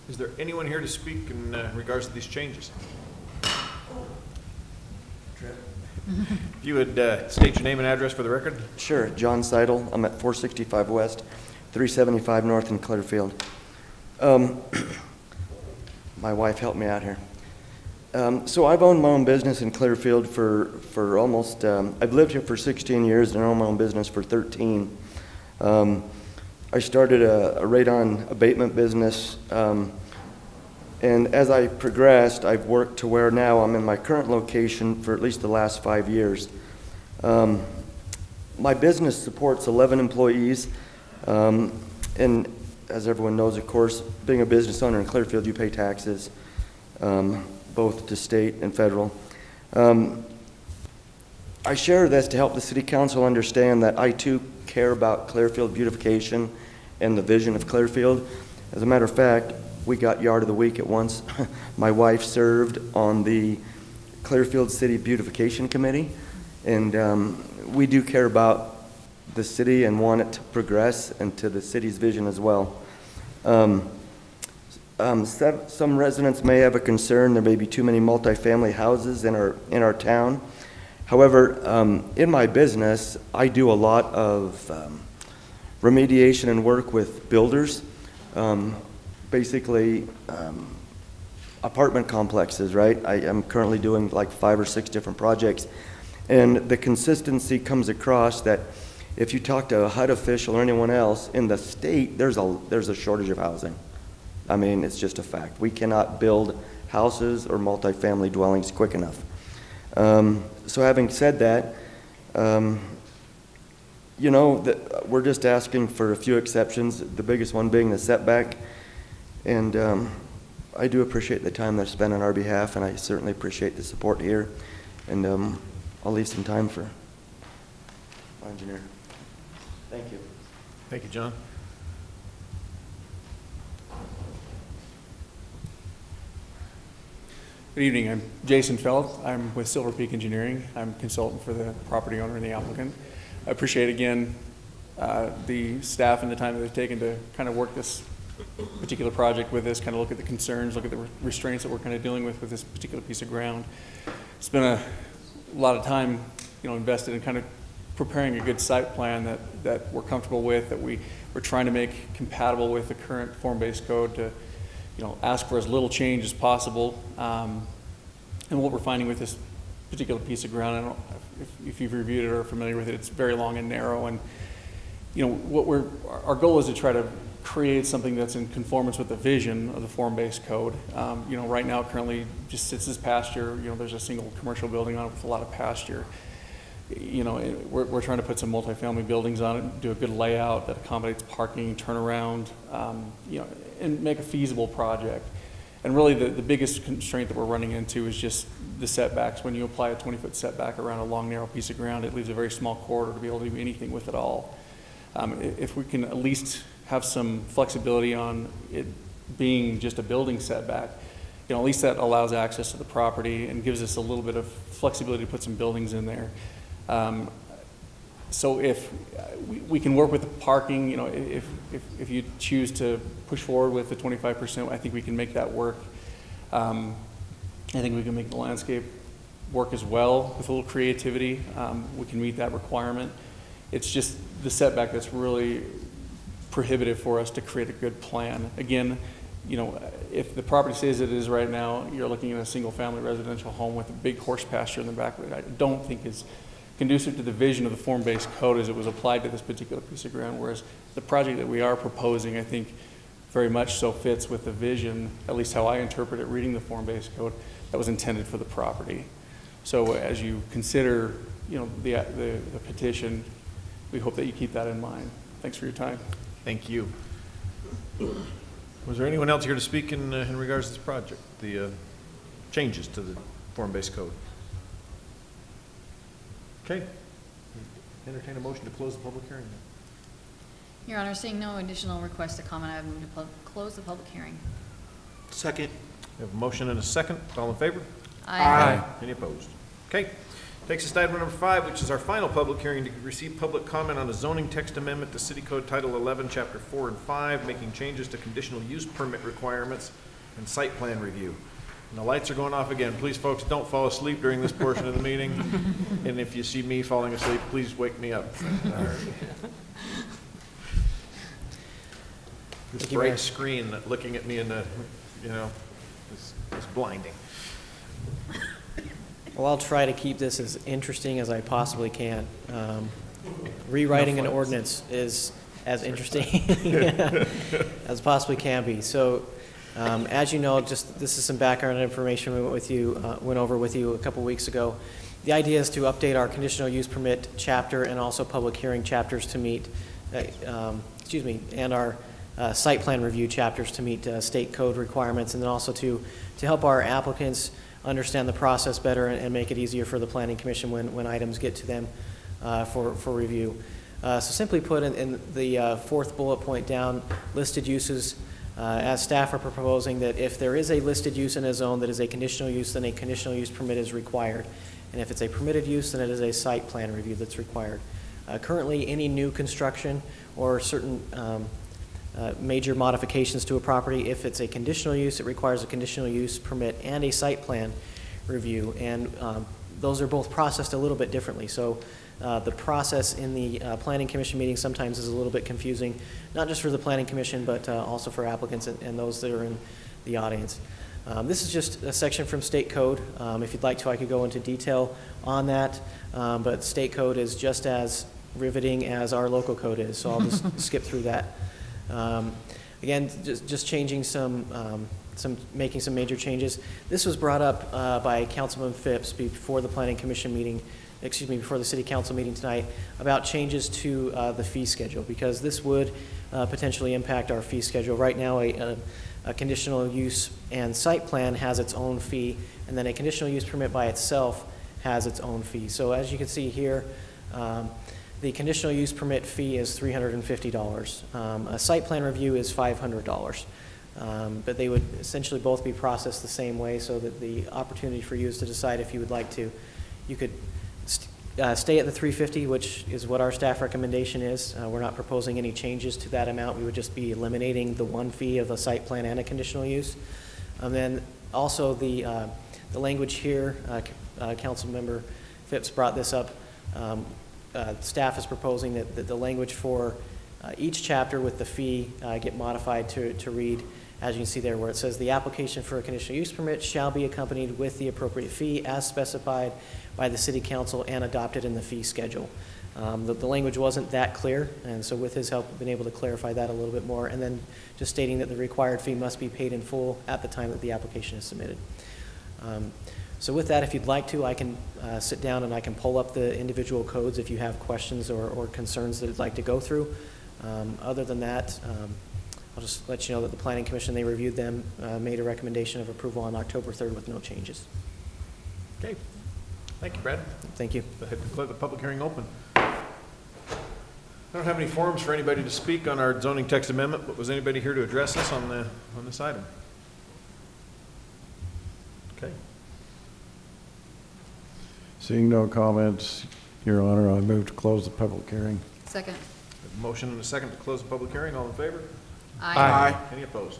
Is there anyone here to speak in regards to these changes? If you would state your name and address for the record. Sure, John Seidel. I'm at 465 West, 375 North in Clearfield. My wife helped me out here. So I've owned my own business in Clearfield for almost, I've lived here for 16 years and owned my own business for 13. I started a radon abatement business, and as I progressed, I've worked to where now I'm in my current location for at least the last 5 years. My business supports 11 employees, and as everyone knows, of course, being a business owner in Clearfield, you pay taxes, both to state and federal. I share this to help the City Council understand that I too care about Clearfield beautification and the vision of Clearfield. As a matter of fact, we got Yard of the Week at once. My wife served on the Clearfield City Beautification Committee, and we do care about the city and want it to progress and to the city's vision as well. Some residents may have a concern there may be too many multifamily houses in our town. However, in my business, I do a lot of remediation and work with builders, basically apartment complexes, right? I am currently doing like 5 or 6 different projects, and the consistency comes across that if you talk to a HUD official or anyone else in the state, there's a shortage of housing. I mean, it's just a fact. We cannot build houses or multifamily dwellings quick enough. So having said that, you know, we're just asking for a few exceptions, the biggest one being the setback. And I do appreciate the time that's spent on our behalf, and I certainly appreciate the support here. And I'll leave some time for our engineer. Thank you. Thank you, John. Good evening. I'm Jason Feld. I'm with Silver Peak Engineering. I'm a consultant for the property owner and the applicant. I appreciate, again, the staff and the time that they've taken to kind of work this particular project with us, kind of look at the concerns, look at the restraints that we're kind of dealing with this particular piece of ground. It's been a lot of time, you know, invested in kind of preparing a good site plan that we're comfortable with, that we're trying to make compatible with the current form-based code to, you know, ask for as little change as possible. And And what we're finding with this particular piece of ground, I don't know if you've reviewed it or are familiar with it, it's very long and narrow. And, you know, our goal is to try to create something that's in conformance with the vision of the form-based code. You know, right now, it currently just sits as pasture. You know, there's a single commercial building on it with a lot of pasture. You know, we're trying to put some multifamily buildings on it, do a good layout that accommodates parking, turnaround, you know, and make a feasible project. And really the biggest constraint that we're running into is just the setbacks. When you apply a 20-foot setback around a long, narrow piece of ground, it leaves a very small corridor to be able to do anything with it all. If we can at least have some flexibility on it being just a building setback, you know, at least that allows access to the property and gives us a little bit of flexibility to put some buildings in there. So if we can work with the parking, you know, if you choose to push forward with the 25%, I think we can make that work. I think we can make the landscape work as well with a little creativity. We can meet that requirement. It's just the setback that's really prohibitive for us to create a good plan. Again, you know, if the property stays as it is right now, you're looking at a single-family residential home with a big horse pasture in the back of it. I don't think is conducive to the vision of the form-based code as it was applied to this particular piece of ground, whereas the project that we are proposing, I think, very much so fits with the vision, at least how I interpret it reading the form-based code, that was intended for the property. So as you consider, you know, the petition, we hope that you keep that in mind. Thanks for your time. Thank you. Was there anyone else here to speak in regards to this project, the changes to the form-based code? Okay. Entertain a motion to close the public hearing. Your Honor, seeing no additional requests to comment, I move to close the public hearing. Second. We have a motion and a second. All in favor? Aye. Any opposed? Okay. Takes us to item number 5, which is our final public hearing to receive public comment on a zoning text amendment to City Code Title 11, Chapter 4 and 5, making changes to conditional use permit requirements and site plan review. And the lights are going off again. Please, folks, don't fall asleep during this portion of the meeting. And if you see me falling asleep, please wake me up. This bright screen that looking at me in the, you know, is blinding. Well, I'll try to keep this as interesting as I possibly can. Rewriting an ordinance is as interesting as possibly can be. So, as you know, just this is some background information we went over with you a couple weeks ago. The idea is to update our conditional use permit chapter and also public hearing chapters to meet, and our site plan review chapters to meet state code requirements, and then also to help our applicants understand the process better and make it easier for the Planning Commission when items get to them for review. So simply put, in the fourth bullet point down, listed uses, as staff are proposing that if there is a listed use in a zone that is a conditional use, then a conditional use permit is required. And if it's a permitted use, then it is a site plan review that's required. Currently, any new construction or certain major modifications to a property, if it's a conditional use, it requires a conditional use permit and a site plan review. And those are both processed a little bit differently. So the process in the Planning Commission meeting sometimes is a little bit confusing, not just for the Planning Commission, but also for applicants and those that are in the audience. This is just a section from state code. If you'd like to, I could go into detail on that, but state code is just as riveting as our local code is, so I'll just skip through that. Again, just changing making some major changes. This was brought up by Councilman Phipps before the Planning Commission meeting, before the City Council meeting tonight, about changes to the fee schedule, because this would potentially impact our fee schedule. Right now, a conditional use and site plan has its own fee, and then a conditional use permit by itself has its own fee. So as you can see here, the conditional use permit fee is $350. A site plan review is $500. But they would essentially both be processed the same way, so that the opportunity for you is to decide if you would like to. You could stay at the $350, which is what our staff recommendation is. We're not proposing any changes to that amount. We would just be eliminating the one fee of a site plan and a conditional use. And then also the language here, Councilmember Phipps brought this up. Staff is proposing that the language for each chapter with the fee get modified to read, as you can see there where it says the application for a conditional use permit shall be accompanied with the appropriate fee as specified by the city council and adopted in the fee schedule. The language wasn't that clear, and so with his help, we've been able to clarify that a little bit more, and then just stating that the required fee must be paid in full at the time that the application is submitted. So with that, if you'd like to, I can sit down and I can pull up the individual codes if you have questions or concerns that you'd like to go through. Other than that, I'll just let you know that the Planning Commission, they reviewed them, made a recommendation of approval on October 3rd with no changes. Okay. Thank you, Brad. Thank you. Go ahead and declare the public hearing open. I don't have any forms for anybody to speak on our zoning text amendment, but was anybody here to address us on this item? Okay. Seeing no comments, Your Honor, I move to close the public hearing. Second. A motion and a second to close the public hearing. All in favor? Aye. Any opposed?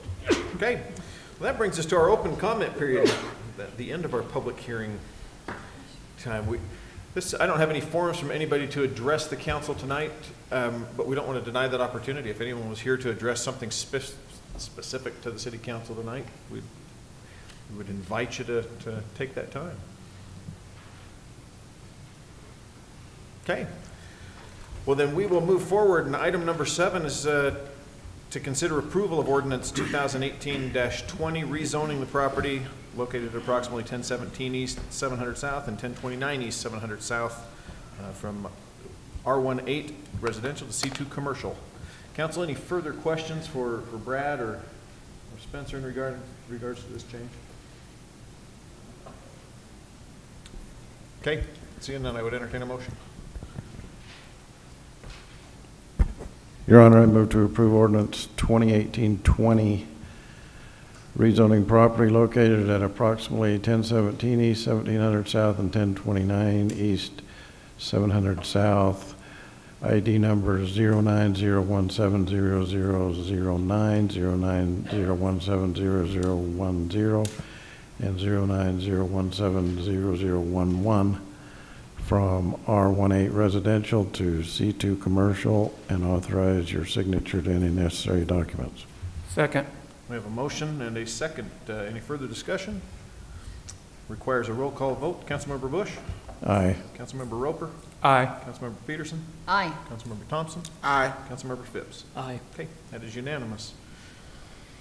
Okay. Well, that brings us to our open comment period, at the end of our public hearing time. I don't have any forms from anybody to address the council tonight, but we don't want to deny that opportunity. If anyone was here to address something specific to the city council tonight, we would invite you to take that time. Okay. Well, then we will move forward, and item number 7 is to consider approval of ordinance 2018-20, rezoning the property located at approximately 1017 East 700 South and 1029 East 700 South from R18 residential to C2 commercial. Council, any further questions for Brad or Spencer in regards to this change? Okay, seeing none, I would entertain a motion. Your Honor, I move to approve ordinance 2018-20, rezoning property located at approximately 1017 East 1700 South and 1029 East 700 South, ID numbers 0901700009, 0901700010, and 0901700011, from R18 residential to C2 commercial, and authorize your signature to any necessary documents. Second. We have a motion and a second. Any further discussion? Requires a roll call vote. Councilmember Bush? Aye. Councilmember Roper? Aye. Councilmember Peterson? Aye. Councilmember Thompson? Aye. Councilmember Phipps? Aye. Okay, that is unanimous.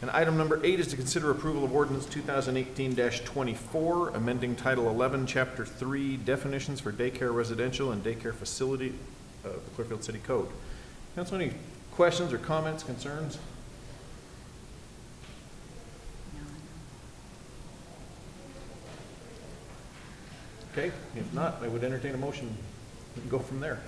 And item number 8 is to consider approval of ordinance 2018-24, amending Title 11, Chapter 3, definitions for daycare residential and daycare facility of the Clearfield City Code. Council, any questions or comments, concerns? Okay, if not, I would entertain a motion. We can go from there.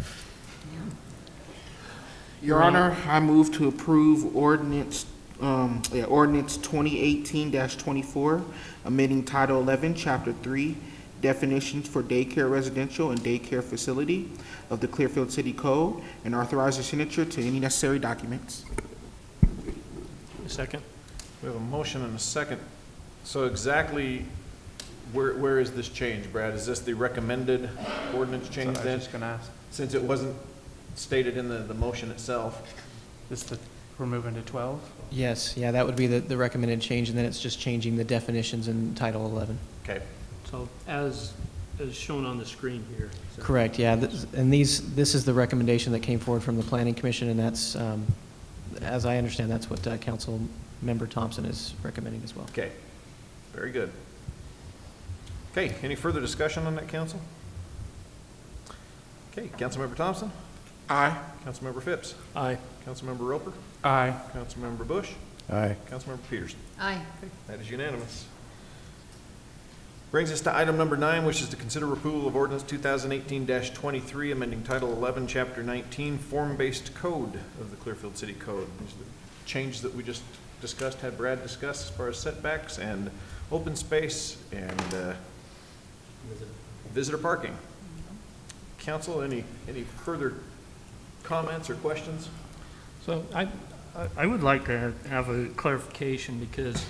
Your Honor, I move to approve ordinance 2018-24, amending Title 11, Chapter 3, definitions for daycare residential and daycare facility of the Clearfield City Code, and authorize your signature to any necessary documents. Second. We have a motion and a second. So exactly where is this change, Brad? Is this the recommended ordinance change then? I was just going to ask. Since it wasn't stated in the motion itself? We're moving to 12? Yes, yeah, that would be the recommended change, and then it's just changing the definitions in Title 11. Okay. So as shown on the screen here. So- Correct, yeah, and this is the recommendation that came forward from the Planning Commission, and that's, as I understand, that's what Council Member Thompson is recommending as well. Okay. Very good. Okay, any further discussion on that, council? Okay, Councilmember Thompson? Aye. Councilmember Phipps? Aye. Councilmember Roper? Aye. Councilmember Bush? Aye. Councilmember Peterson? Aye. Okay, that is unanimous. Brings us to item number 9, which is to consider approval of ordinance 2018-23, amending Title 11, Chapter 19, form-based code of the Clearfield City Code. These are the changes that we just discussed, had Brad discuss as far as setbacks and open space and visitor parking. Council, any further comments or questions? So I would like to have a clarification, because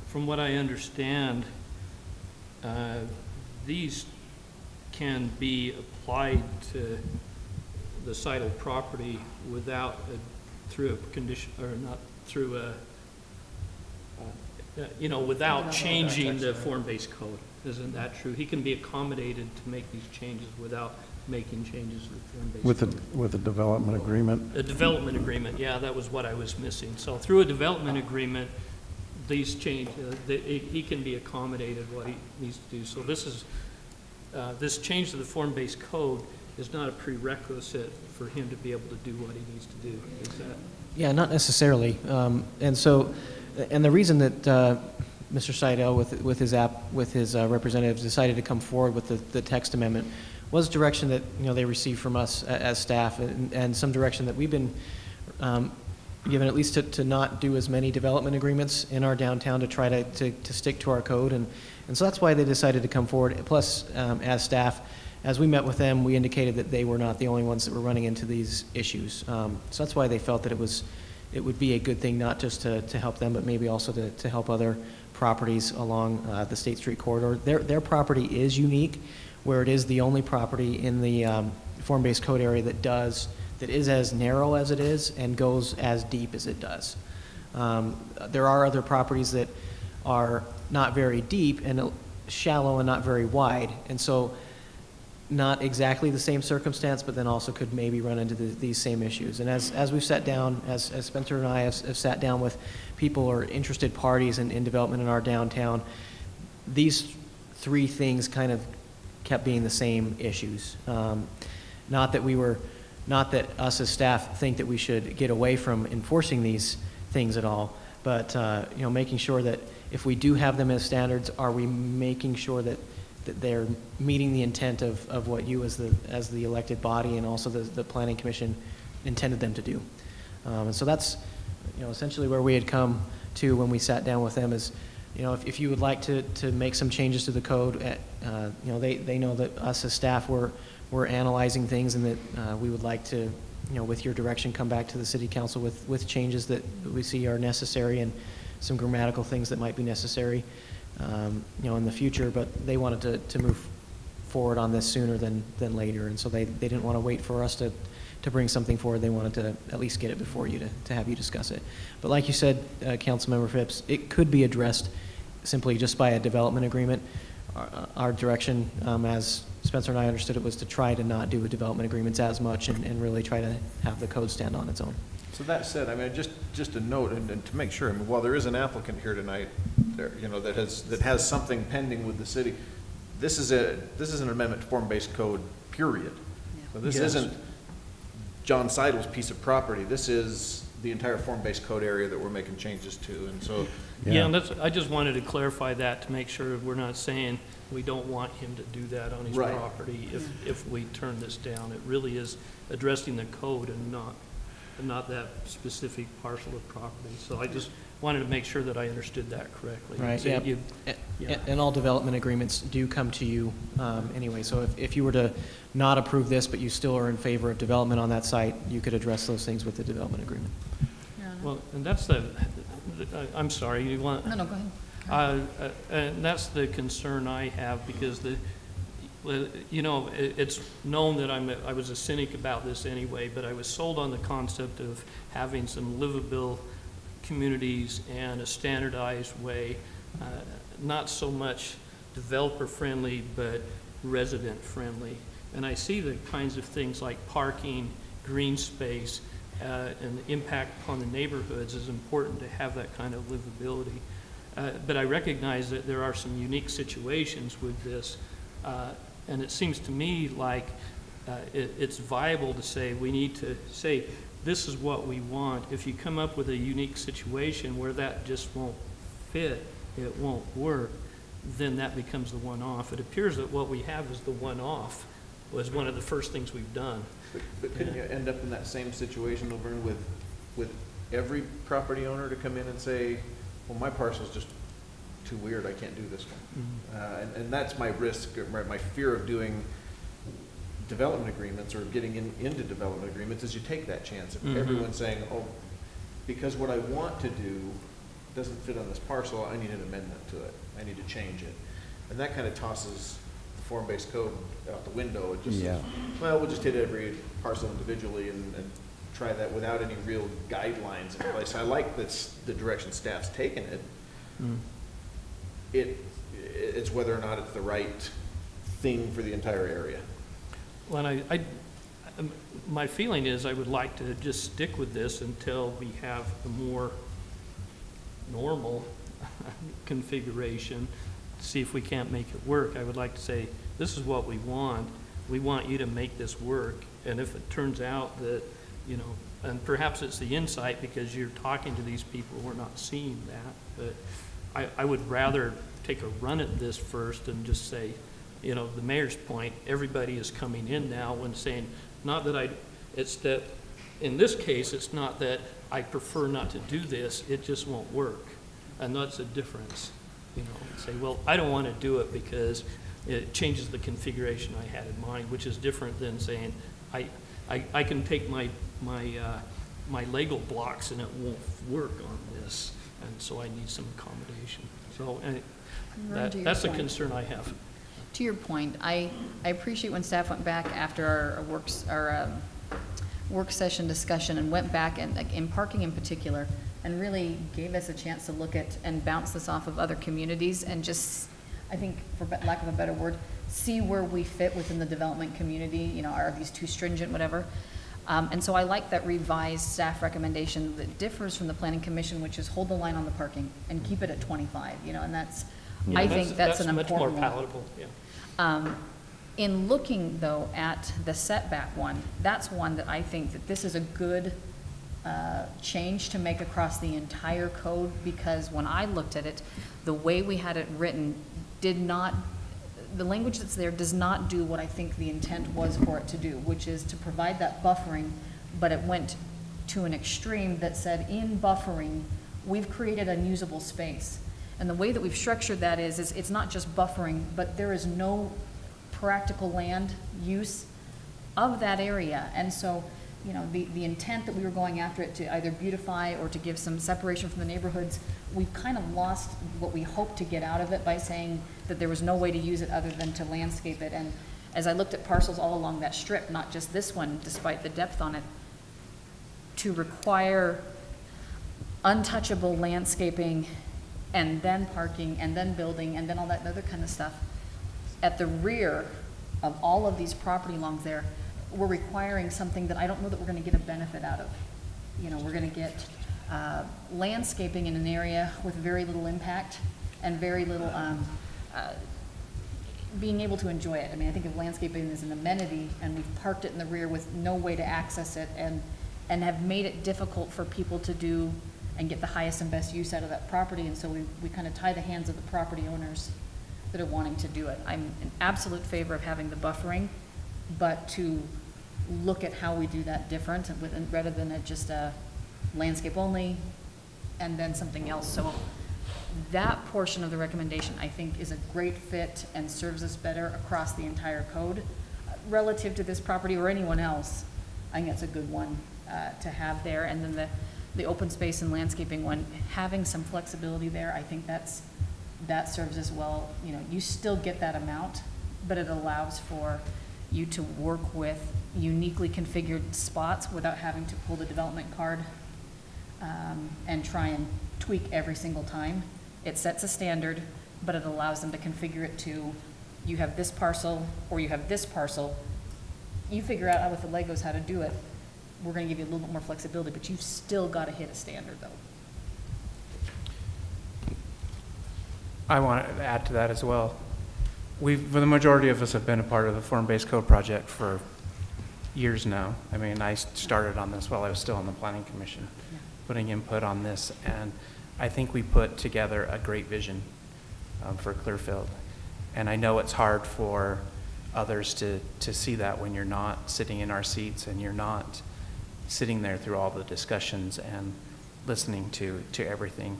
from what I understand, these can be applied to the site of property without through a condition, or not through a you know, without changing the form-based code. Isn't that true? He can be accommodated to make these changes without making changes to the form-based code. With a development agreement? A development agreement, yeah, that was what I was missing. So through a development agreement, these change, he can be accommodated what he needs to do. So this is, this change to the form-based code is not a prerequisite for him to be able to do what he needs to do. Is that? Yeah, not necessarily. And so, and the reason that Mr. Seidel with his representatives decided to come forward with the text amendment was direction that, you know, they received from us as staff, and some direction that we've been given, at least to not do as many development agreements in our downtown, to try to stick to our code. And so that's why they decided to come forward. Plus, as staff, as we met with them, we indicated that they were not the only ones that were running into these issues. So that's why they felt that it would be a good thing not just to help them, but maybe also to help other properties along the State Street corridor. Their property is unique, where it is the only property in the form-based code area that is as narrow as it is and goes as deep as it does. There are other properties that are not very deep and shallow and not very wide, and so not exactly the same circumstance, but then also could maybe run into these same issues. And as we've sat down, as Spencer and I have sat down with people or interested parties in development in our downtown, these three things kind of kept being the same issues. Not that us as staff think that we should get away from enforcing these things at all, but you know, making sure that if we do have them as standards, are we making sure that they're meeting the intent of what you as the elected body and also the Planning Commission intended them to do. And so that's, you know, essentially where we had come to when we sat down with them is, you know, if you would like to make some changes to the code, you know, they know that us as staff, we're analyzing things, and that we would like to, you know, with your direction, come back to the City Council with changes that we see are necessary and some grammatical things that might be necessary, you know, in the future. But they wanted to move forward on this sooner than later, and so they didn't want to wait for us to bring something forward. They wanted to at least get it before you to have you discuss it. But like you said, Councilmember Phipps, it could be addressed simply just by a development agreement. Our direction, as Spencer and I understood it, was to try to not do development agreements as much and really try to have the code stand on its own. So that said, I mean, just a note, and to make sure, I mean, while there is an applicant here tonight, you know, that has something pending with the city, this is an amendment to form-based code, period. Yeah. So this Yes. isn't John Seidel's piece of property. This is the entire form-based code area that we're making changes to, and so. Yeah, and I just wanted to clarify that to make sure we're not saying we don't want him to do that on his Right. property if we turn this down. It really is addressing the code and not that specific parcel of property. So I just wanted to make sure that I understood that correctly. Right, So yeah. yeah. And all development agreements do come to you anyway. So if you were to not approve this, but you still are in favor of development on that site, you could address those things with the development agreement. Your Honor. Well, and that's I'm sorry, you want? No, go ahead. And that's the concern I have, because you know, it's known that I was a cynic about this anyway, but I was sold on the concept of having some livable communities and a standardized way, not so much developer-friendly, but resident-friendly. And I see the kinds of things like parking, green space, and the impact upon the neighborhoods is important to have that kind of livability. But I recognize that there are some unique situations with this, and it seems to me like it's viable to say we need to say this is what we want. If you come up with a unique situation where that just won't fit, it won't work, then that becomes the one-off. It appears that what we have is the one-off was one of the first things we've done. But couldn't you end up in that same situation, Laverne, with every property owner to come in and say, well, my parcel's just too weird, I can't do this one. Mm-hmm. And that's my risk, my fear of doing development agreements or getting into development agreements is you take that chance. If Mm-hmm. everyone's saying, oh, because what I want to do doesn't fit on this parcel, I need an amendment to it. I need to change it. And that kind of tosses the form-based code out the window. It just says, well, we'll just hit every parcel individually and try that without any real guidelines in place. I like the direction staff's taken it, It's whether or not it's the right thing for the entire area. Well, my feeling is I would like to just stick with this until we have a more normal configuration, see if we can't make it work. I would like to say, this is what we want. We want you to make this work. And if it turns out that, you know, and perhaps it's the insight because you're talking to these people who are not seeing that, but I would rather take a run at this first and just say, you know, the mayor's point, everybody is coming in now when saying, not that it's that, in this case, it's not that I prefer not to do this, it just won't work. And that's a difference, you know, say, well, I don't want to do it because it changes the configuration I had in mind, which is different than saying, I can take my Lego blocks and it won't work on this, and so I need some accommodation. So that's a concern I have. To your point, I appreciate when staff went back after our work session discussion and went back and like, in parking in particular, and really gave us a chance to look at and bounce this off of other communities and just, I think, for lack of a better word, see where we fit within the development community. You know, are these too stringent, whatever. And so I like that revised staff recommendation that differs from the Planning Commission, which is hold the line on the parking and keep it at 25. You know, and that's, Yeah, I think that's an much important more palatable. Yeah. In looking, though, at the setback one, that's one that I think that this is a good change to make across the entire code, because when I looked at it, the way we had it written did not, the language that's there does not do what I think the intent was for it to do, which is to provide that buffering, but it went to an extreme that said in buffering, we've created unusable space. And the way that we've structured that is it's not just buffering, but there is no practical land use of that area. And so, you know, the intent that we were going after it to either beautify or to give some separation from the neighborhoods, we've kind of lost what we hoped to get out of it by saying that there was no way to use it other than to landscape it. And as I looked at parcels all along that strip, not just this one, despite the depth on it, to require untouchable landscaping and then parking, and then building, and then all that other kind of stuff. At the rear of all of these property along there, we're requiring something that I don't know that we're gonna get a benefit out of. You know, we're gonna get landscaping in an area with very little impact and very little being able to enjoy it. I mean, I think of landscaping as an amenity, and we've parked it in the rear with no way to access it, and have made it difficult for people to do and get the highest and best use out of that property. And so we kind of tie the hands of the property owners that are wanting to do it. I'm in absolute favor of having the buffering, but to look at how we do that different rather than just a landscape only and then something else. So that portion of the recommendation, I think, is a great fit and serves us better across the entire code. Relative to this property or anyone else, I think that's a good one to have there. And then the open space and landscaping one, having some flexibility there, I think that serves as well. You know, you still get that amount, but it allows for you to work with uniquely configured spots without having to pull the development card and try and tweak every single time. It sets a standard, but it allows them to configure it to, you have this parcel or you have this parcel. You figure out with the Legos how to do it. We're going to give you a little bit more flexibility, but you've still got to hit a standard, though. I want to add to that as well. The majority of us have been a part of the form-based code project for years now. I mean, I started on this while I was still on the Planning Commission, putting input on this, and I think we put together a great vision for Clearfield. And I know it's hard for others to see that when you're not sitting in our seats and you're not sitting there through all the discussions and listening to everything.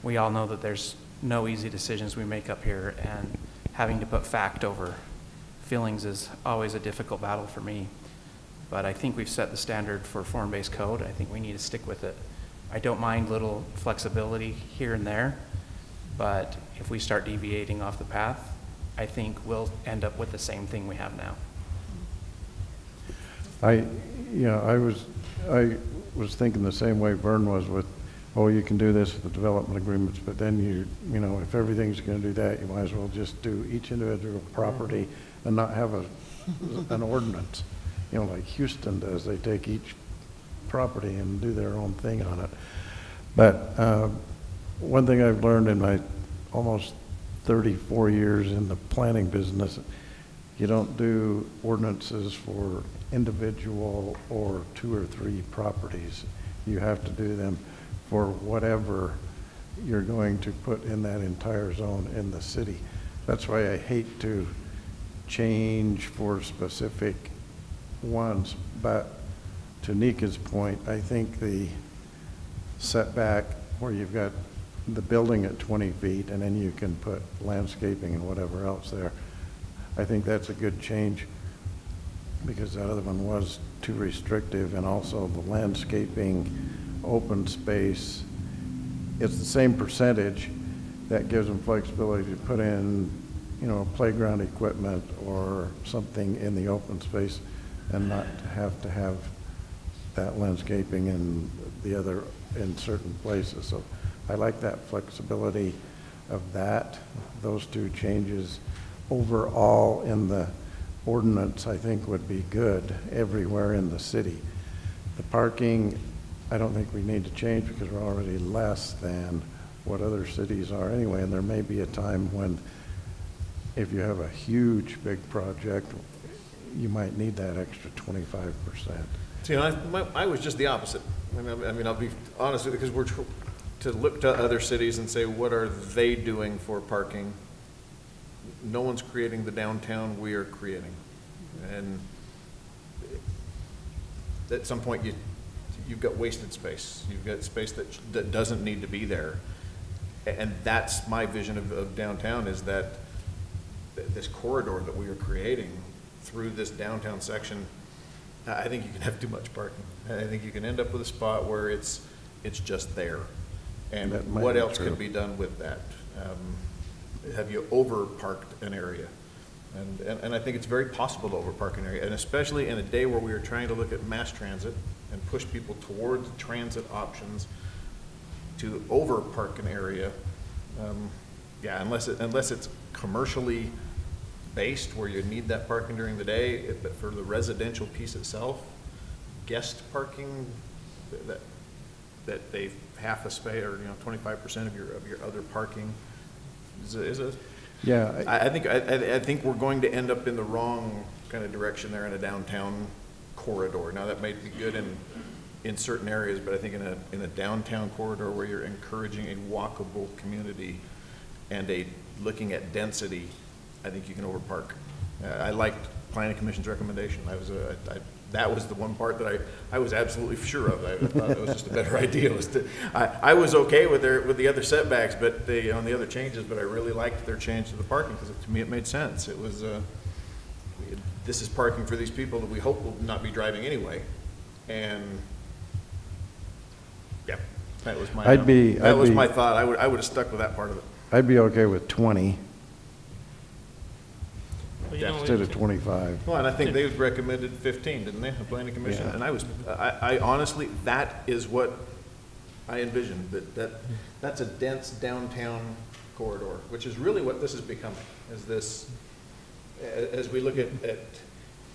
We all know that there's no easy decisions we make up here, and having to put fact over feelings is always a difficult battle for me. But I think we've set the standard for form-based code. I think we need to stick with it. I don't mind little flexibility here and there, but if we start deviating off the path, I think we'll end up with the same thing we have now. I was thinking the same way Vern was with oh, you can do this with the development agreements, but then you know, if everything's gonna do that, you might as well just do each individual property and not have an ordinance. You know, like Houston does, they take each property and do their own thing on it. But one thing I've learned in my almost 34 years in the planning business, you don't do ordinances for individual or 2 or 3 properties. You have to do them for whatever you're going to put in that entire zone in the city. That's why I hate to change for specific ones, but to Nika's point, I think the setback where you've got the building at 20 feet and then you can put landscaping and whatever else there, I think that's a good change, because that other one was too restrictive. And also the landscaping, open space, it's the same percentage that gives them flexibility to put in, you know, playground equipment or something in the open space and not to have that landscaping and the other in certain places. So I like that flexibility of that. Those 2 changes overall in the ordinance, I think, would be good everywhere in the city. The parking, I don't think we need to change because we're already less than what other cities are anyway. And there may be a time when, if you have a huge, big project, you might need that extra 25%. See, I was just the opposite. I mean, I'll be honest with you, because we're to look to other cities and say, what are they doing for parking? No one's creating the downtown we are creating. And at some point, you've got wasted space. You've got space that doesn't need to be there. And that's my vision of downtown, is that this corridor that we are creating through this downtown section, I think you can have too much parking. I think you can end up with a spot where it's just there. And what else can be done with that? Have you over-parked an area? And I think it's very possible to over-park an area, and especially in a day where we are trying to look at mass transit and push people towards transit options, to over-park an area, yeah, unless it's commercially based where you need that parking during the day, but for the residential piece itself, guest parking, that they half a space, or 25% of your other parking is a Yeah. I think we're going to end up in the wrong kind of direction there in a downtown corridor. Now, that might be good in certain areas, but I think in a downtown corridor where you're encouraging a walkable community and looking at density, I think you can overpark. I liked Planning Commission's recommendation. That was the one part that I was absolutely sure of. I thought it was just a better idea. I was okay with the other setbacks, but on the other changes, but I really liked their change to the parking, because to me it made sense. It was this is parking for these people that we hope will not be driving anyway, and yeah, that was my my thought. I would have stuck with that part of it. I'd be okay with 20 Well, instead of 25. Well, and I think they recommended 15, didn't they, the Planning Commission? Yeah. And I honestly, that is what I envisioned, that's a dense downtown corridor, which is really what this is becoming, is this, as we look at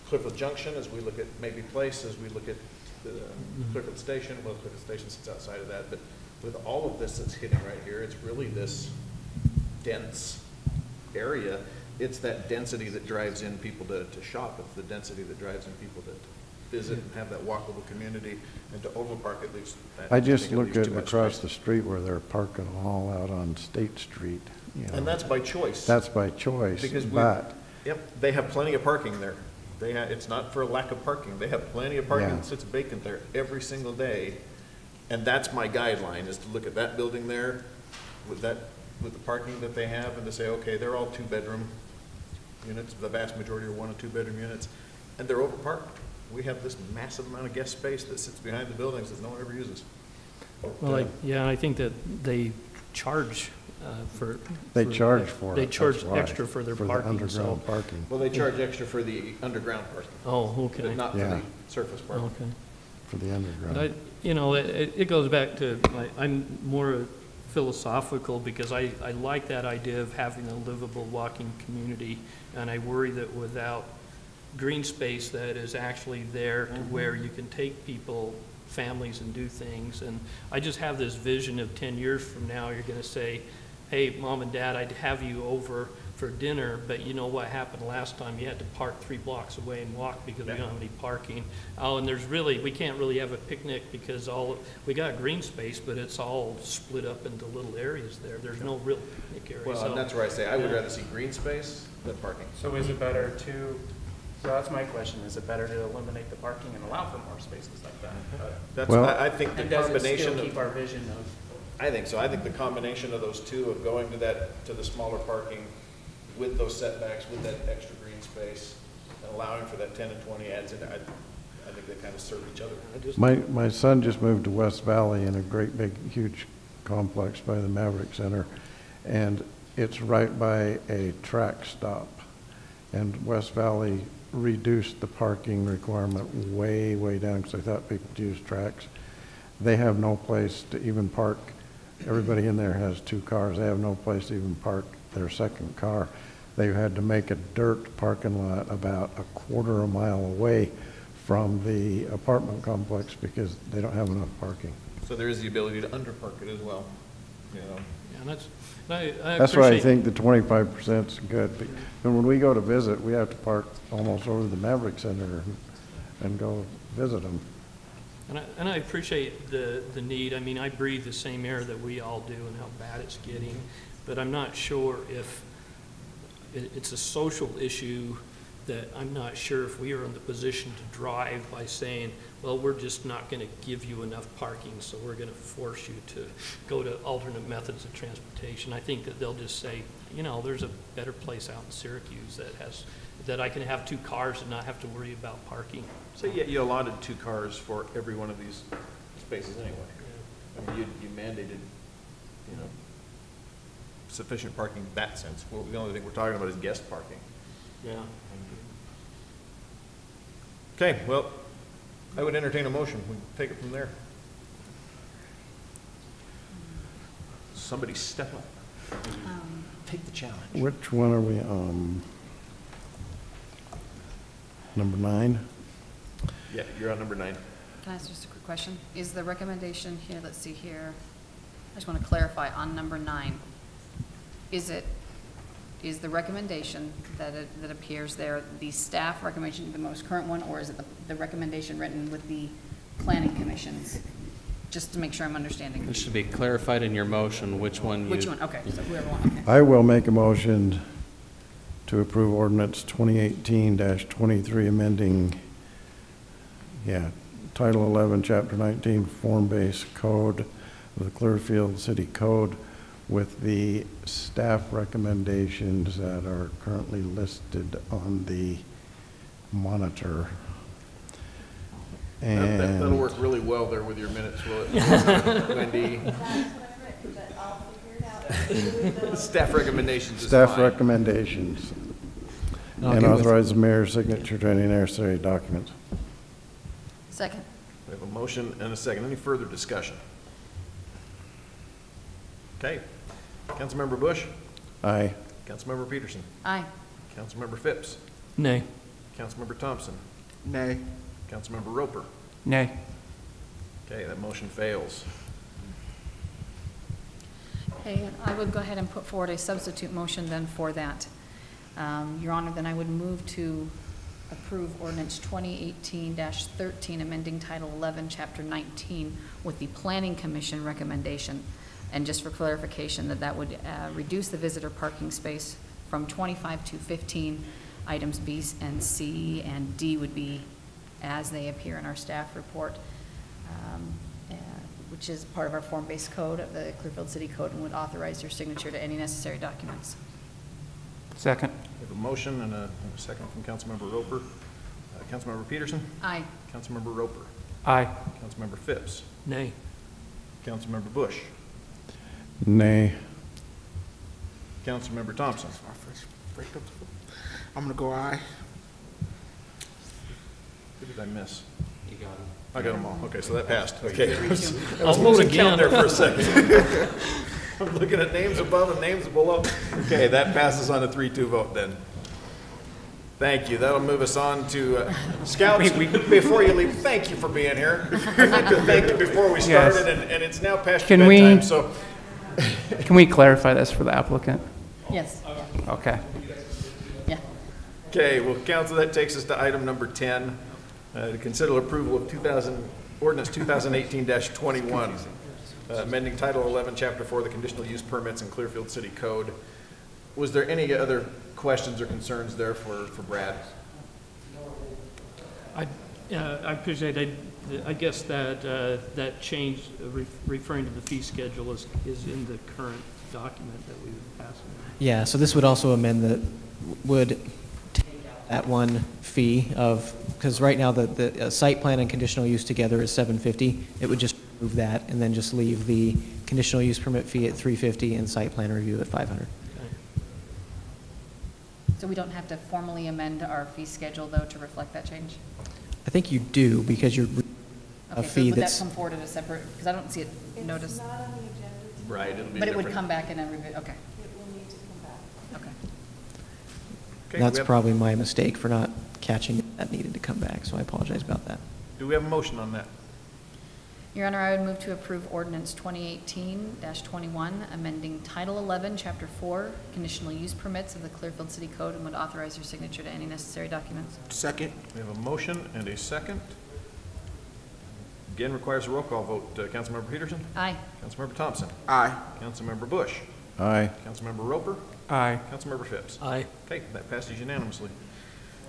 Clearfield Junction, as we look at maybe Place, as we look at the Clearfield Station, well, Clearfield Station sits outside of that, but with all of this that's hitting right here, it's really this dense area. It's that density that drives in people to shop. It's the density that drives in people to visit and have that walkable community, and to overpark at least. I just look at across the street where they're parking all out on State Street. And that's by choice. That's by choice, Because yep, they have plenty of parking there. It's not for a lack of parking. They have plenty of parking that sits vacant there every single day. And that's my guideline, is to look at that building there with the parking that they have, and to say, okay, they're all 2-bedroom units. The vast majority are 1- and 2-bedroom units, and they're overparked. We have this massive amount of guest space that sits behind the buildings that no one ever uses. Well, I think that they charge for. They charge for it. They charge That's why, extra for their for parking. the underground parking. Well, they charge extra for the underground parking. Oh, okay. But not for the surface parking. Okay. for the underground. But it goes back to, I'm more philosophical because I like that idea of having a livable walking community, and I worry that without green space that is actually there to where you can take people, families, and do things. And I just have this vision of 10 years from now, you're going to say, hey, Mom and Dad, I'd have you over for dinner, but you know what happened last time? You had to park 3 blocks away and walk because we don't have any parking. Oh, and we can't really have a picnic because we got green space, but it's all split up into little areas there. There's no real picnic area. Well, and that's where I say I would rather see green space than parking. So is it better to, so that's my question, is it better to eliminate the parking and allow for more spaces like that? I think the And does it combination still of. keep our vision of? I think so. I think the combination of those two, of going to the smaller parking with those setbacks, with that extra green space, and allowing for that 10 and 20 adds in, I think they kind of serve each other. My son just moved to West Valley in a great big huge complex by the Maverick Center, and it's right by a track stop. And West Valley reduced the parking requirement way, way down because they thought people would use tracks. They have no place to even park. Everybody in there has 2 cars. They have no place to even park their second car. They've had to make a dirt parking lot about a quarter a mile away from the apartment complex because they don't have enough parking. So there is the ability to underpark it as well, Yeah, I That's why I appreciate- think the 25% is good. And when we go to visit, we have to park almost over to the Maverick Center and go visit them. And I appreciate the need. I mean, I breathe the same air that we all do and how bad it's getting, but I'm not sure if it's a social issue that I'm not sure if we are in the position to drive by saying, well, we're just not going to give you enough parking, so we're going to force you to go to alternate methods of transportation. I think that they'll just say, there's a better place out in Syracuse that I can have 2 cars and not have to worry about parking. So you allotted 2 cars for every one of these spaces anyway. I mean, you mandated, sufficient parking in that sense. Well, the only thing we're talking about is guest parking. Yeah. Okay, well, I would entertain a motion. We can take it from there. Somebody step up. Take the challenge. Which one are we on? Number 9? Yeah, you're on number 9. Can I ask just a quick question? Is the recommendation here, let's see here, I just want to clarify on number 9. Is the recommendation that appears there the staff recommendation, the most current one, or is it the recommendation written with the planning commissions? Just to make sure I'm understanding. It should be clarified in your motion which one you. Which one? Okay, so whoever one, okay. I will make a motion to approve ordinance 2018-23 amending, Title 11, Chapter 19, Form-Based Code of the Clearfield City Code with the staff recommendations that are currently listed on the monitor. And That'll work really well there with your minutes, will it? Wendy? Staff recommendations is staff fine. recommendations. I'll And get with- authorize the mayor's signature to any necessary documents. Second. We have a motion and a second. Any further discussion? Okay. Councilmember Bush? Aye. Councilmember Peterson? Aye. Councilmember Phipps? Nay. Councilmember Thompson? Nay. Councilmember Roper? Nay. Okay, that motion fails. Okay, and I would go ahead and put forward a substitute motion then for that. Your Honor, then I would move to approve ordinance 2018-13, amending Title 11, Chapter 19, with the Planning Commission recommendation. And just for clarification, that would reduce the visitor parking space from 25 to 15. Items B and C and D would be as they appear in our staff report, which is part of our form-based code of the Clearfield City Code, and would authorize your signature to any necessary documents. Second. We have a motion and a second from Councilmember Roper. Councilmember Peterson? Aye. Councilmember Roper? Aye. Councilmember Phipps? Nay. Councilmember Bush? Nay. Councilmember Thompson? I'm gonna go aye. Who did I miss? You I got them all. Okay, so that passed. Okay. I was I'll vote losing count again. there for a second. I'm looking at names above and names below. Okay, that passes on a 3-2 vote then. Thank you. That'll move us on to Scouts. Before you leave, thank you for being here. I meant to thank you before we started, and it's now past your bedtime, so. Can we clarify this for the applicant? Yes, Okay. yeah. Okay, well, council, that takes us to item number 10, to consider approval of ordinance 2018-21, amending Title 11, Chapter 4, the conditional use permits in Clearfield City Code. Was there any other questions or concerns there for Brad? I appreciate it. I guess that, that change, referring to the fee schedule is in the current document that we passed. Yeah, so this would also amend would take out that one fee of, because right now the site plan and conditional use together is $750. It would just remove that and then just leave the conditional use permit fee at $350 and site plan review at $500. So we don't have to formally amend our fee schedule, though, to reflect that change? I think you do, because you're a Okay, so fee would that that's, come forward at a separate, because I don't see it noticed. Right, it'll be But it would different. come back in a review, okay. Okay. Okay, that's probably my mistake for not catching that needed to come back, so I apologize about that. Do we have a motion on that? Your Honor, I would move to approve ordinance 2018-21, amending Title 11, Chapter 4, conditional use permits of the Clearfield City Code, and would authorize your signature to any necessary documents. Second. We have a motion and a second. Again, requires a roll call vote. Councilmember Peterson? Aye. Councilmember Thompson? Aye. Councilmember Bush? Aye. Councilmember Roper? Aye. Councilmember Phipps? Aye. Okay, that passes unanimously.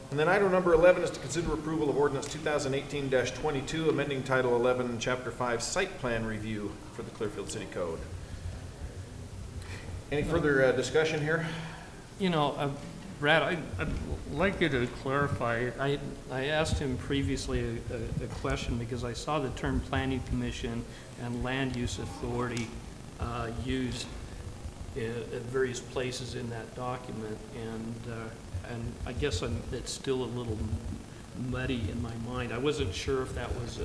And then item number 11 is to consider approval of ordinance 2018-22, amending Title 11, Chapter 5, site plan review for the Clearfield City Code. Any further discussion here? You know, Brad, I'd like you to clarify. I asked him previously a question because I saw the term planning commission and land use authority used at various places in that document, and I guess it's still a little muddy in my mind. I wasn't sure if that was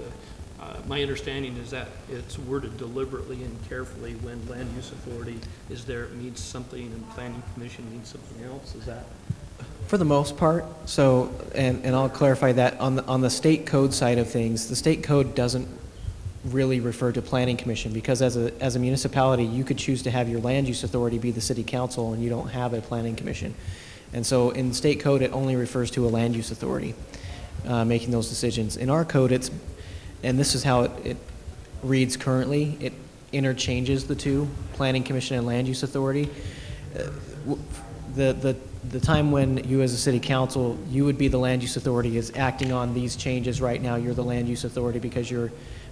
my understanding is that it's worded deliberately and carefully when land use authority is there, it means something, and planning commission means something else. Is that? For the most part, so, and I'll clarify that, on the state code side of things, the state code doesn't really refer to planning commission, because as a municipality, you could choose to have your land use authority be the city council, and you don't have a planning commission. And so in state code, it only refers to a land use authority making those decisions. In our code, it's, and this is how it reads currently, it interchanges the two, planning commission and land use authority. The time when you as a city council, you would be the land use authority is acting on these changes right now. You're the land use authority because you're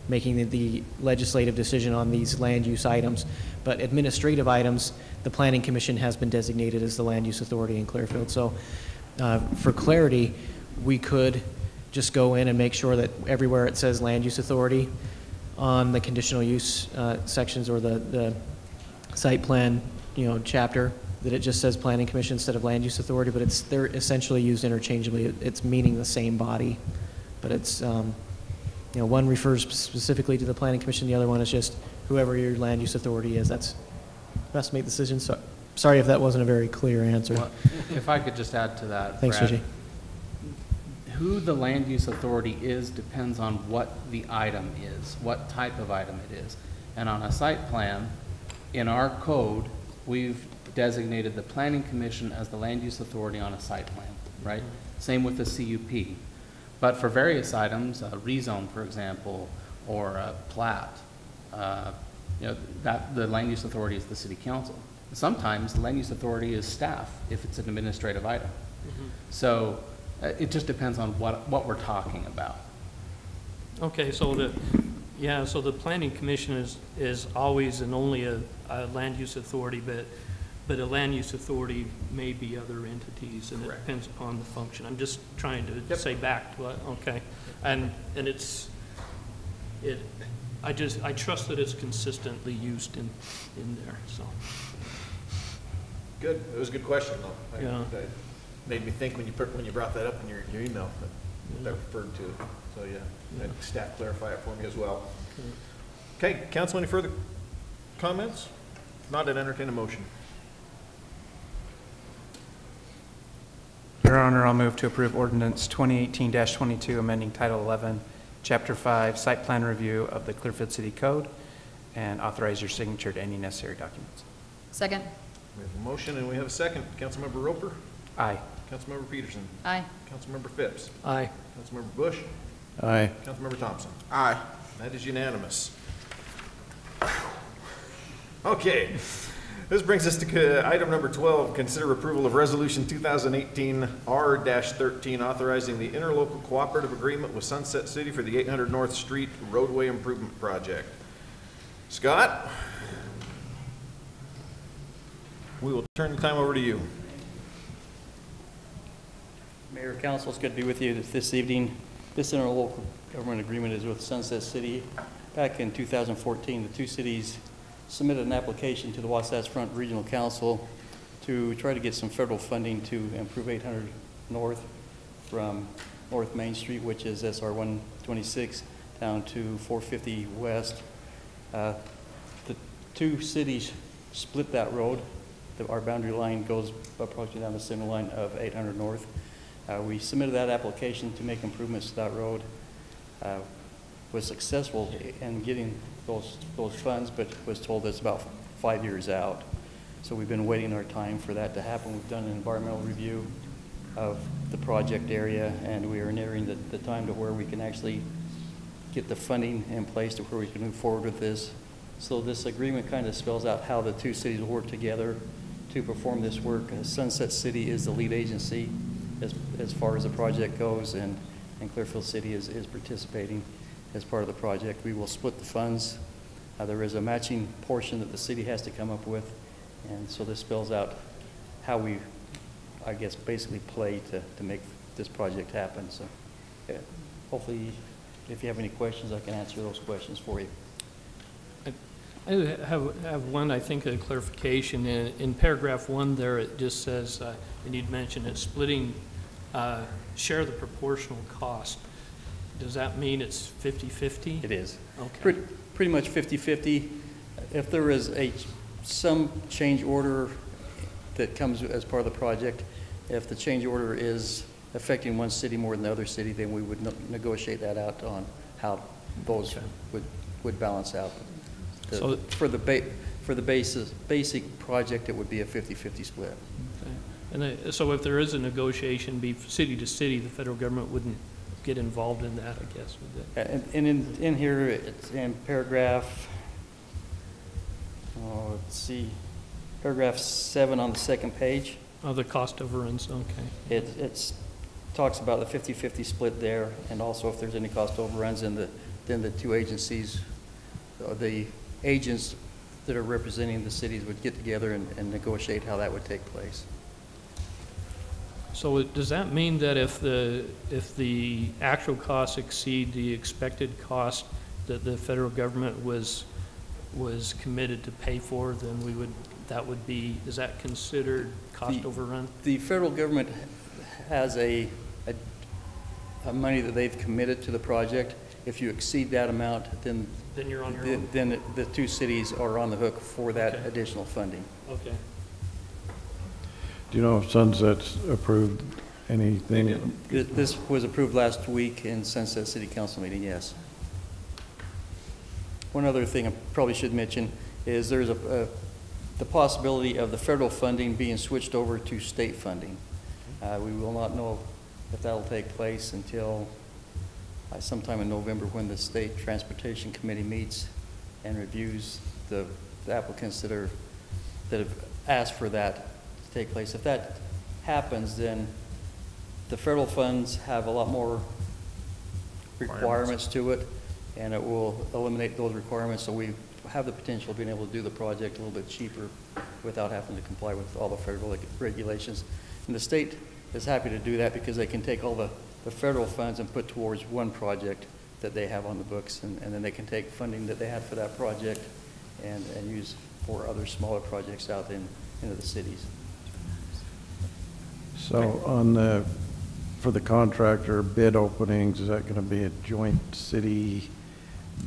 making the legislative decision on these land use items. But administrative items, the planning commission has been designated as the land use authority in Clearfield. So for clarity, we could just go in and make sure that everywhere it says land use authority on the conditional use sections or the site plan, chapter, that it just says planning commission instead of land use authority, but they're essentially used interchangeably. It's meaning the same body, but it's, one refers specifically to the planning commission, the other one is just whoever your land use authority is. That's best to make decisions. So, sorry if that wasn't a very clear answer. Well, if I could just add to that, Thanks, Brad, JJ. Who the land use authority is depends on what the item is, what type of item it is. And on a site plan, in our code, we've designated the planning commission as the land use authority on a site plan, right? Same with the CUP. But for various items, a rezone, for example, or a plat, that the land use authority is the city council. Sometimes the land use authority is staff if it's an administrative item. Mm-hmm. So it just depends on what we're talking about. Okay, so the planning commission is always and only a land use authority, but a land use authority may be other entities, and Correct. it depends upon the function. I'm just trying to say back to it, okay? And I trust that it's consistently used in there, so. Good. It was a good question, though. Yeah. That made me think when you brought that up in your email. But what that referred to. So, yeah, and staff clarify it for me as well. Okay, council, any further comments? If not, I'd entertain a motion. Your Honor, I'll move to approve ordinance 2018-22, amending Title 11, Chapter 5, Site Plan Review of the Clearfield City Code, and authorize your signature to any necessary documents. Second. We have a motion and we have a second. Councilmember Roper? Aye. Councilmember Peterson? Aye. Councilmember Phipps? Aye. Councilmember Bush? Aye. Councilmember Thompson? Aye. That is unanimous. Okay, this brings us to item number 12, consider approval of resolution 2018 R-13, authorizing the interlocal cooperative agreement with Sunset City for the 800 North Street roadway improvement project. Scott? We will turn the time over to you. Mayor, Council, it's good to be with you this evening. This interlocal government agreement is with Sunset City. Back in 2014, the two cities submitted an application to the Wasatch Front Regional Council to try to get some federal funding to improve 800 North from North Main Street, which is SR 126, down to 450 West. The two cities split that road. Our boundary line goes approaching down the center line of 800 North. We submitted that application to make improvements to that road. Was successful in getting those funds, but was told it's about 5 years out. So we've been waiting our time for that to happen. We've done an environmental review of the project area, and we are nearing the time to where we can actually get the funding in place to where we can move forward with this. So this agreement kind of spells out how the two cities will work together to perform this work. Sunset City is the lead agency as far as the project goes, and Clearfield City is participating as part of the project. We will split the funds. There is a matching portion that the city has to come up with, and so this spells out how we, I guess, basically play to make this project happen. So yeah, hopefully, if you have any questions, I can answer those questions for you. I have one, I think, a clarification. In paragraph 1 there, it just says, and you'd mentioned it, splitting, share the proportional cost. Does that mean it's 50-50? It is. Okay. Pretty much 50-50. If there is some change order that comes as part of the project, if the change order is affecting one city more than the other city, then we would negotiate that out on how those would balance out. So for the basic project, it would be a 50-50 split. Okay. And so if there is a negotiation, be city to city, the federal government wouldn't get involved in that, I guess, would it? And in here, it's in paragraph, let's see, paragraph 7 on the second page. Oh, the cost overruns, okay. It talks about the 50-50 split there, and also if there's any cost overruns, then the two agencies, the agents that are representing the cities would get together and negotiate how that would take place. So does that mean that if the actual costs exceed the expected cost that the federal government was committed to pay for, then that would be, is that considered cost overrun? The federal government has a money that they've committed to the project. If you exceed that amount, then you're on your own. Then the two cities are on the hook for that additional funding. Okay. Do you know if Sunset's approved anything? This was approved last week in Sunset City Council meeting, yes. One other thing I probably should mention is there's the possibility of the federal funding being switched over to state funding. We will not know if that will take place until sometime in November, when the State Transportation Committee meets and reviews the applicants that have asked for that to take place. If that happens, then the federal funds have a lot more requirements to it, and it will eliminate those requirements, so we have the potential of being able to do the project a little bit cheaper without having to comply with all the federal regulations. And the state is happy to do that because they can take all the federal funds and put towards one project that they have on the books, and then they can take funding that they had for that project and use for other smaller projects out into the cities. So on the for the contractor bid openings, is that going to be a joint city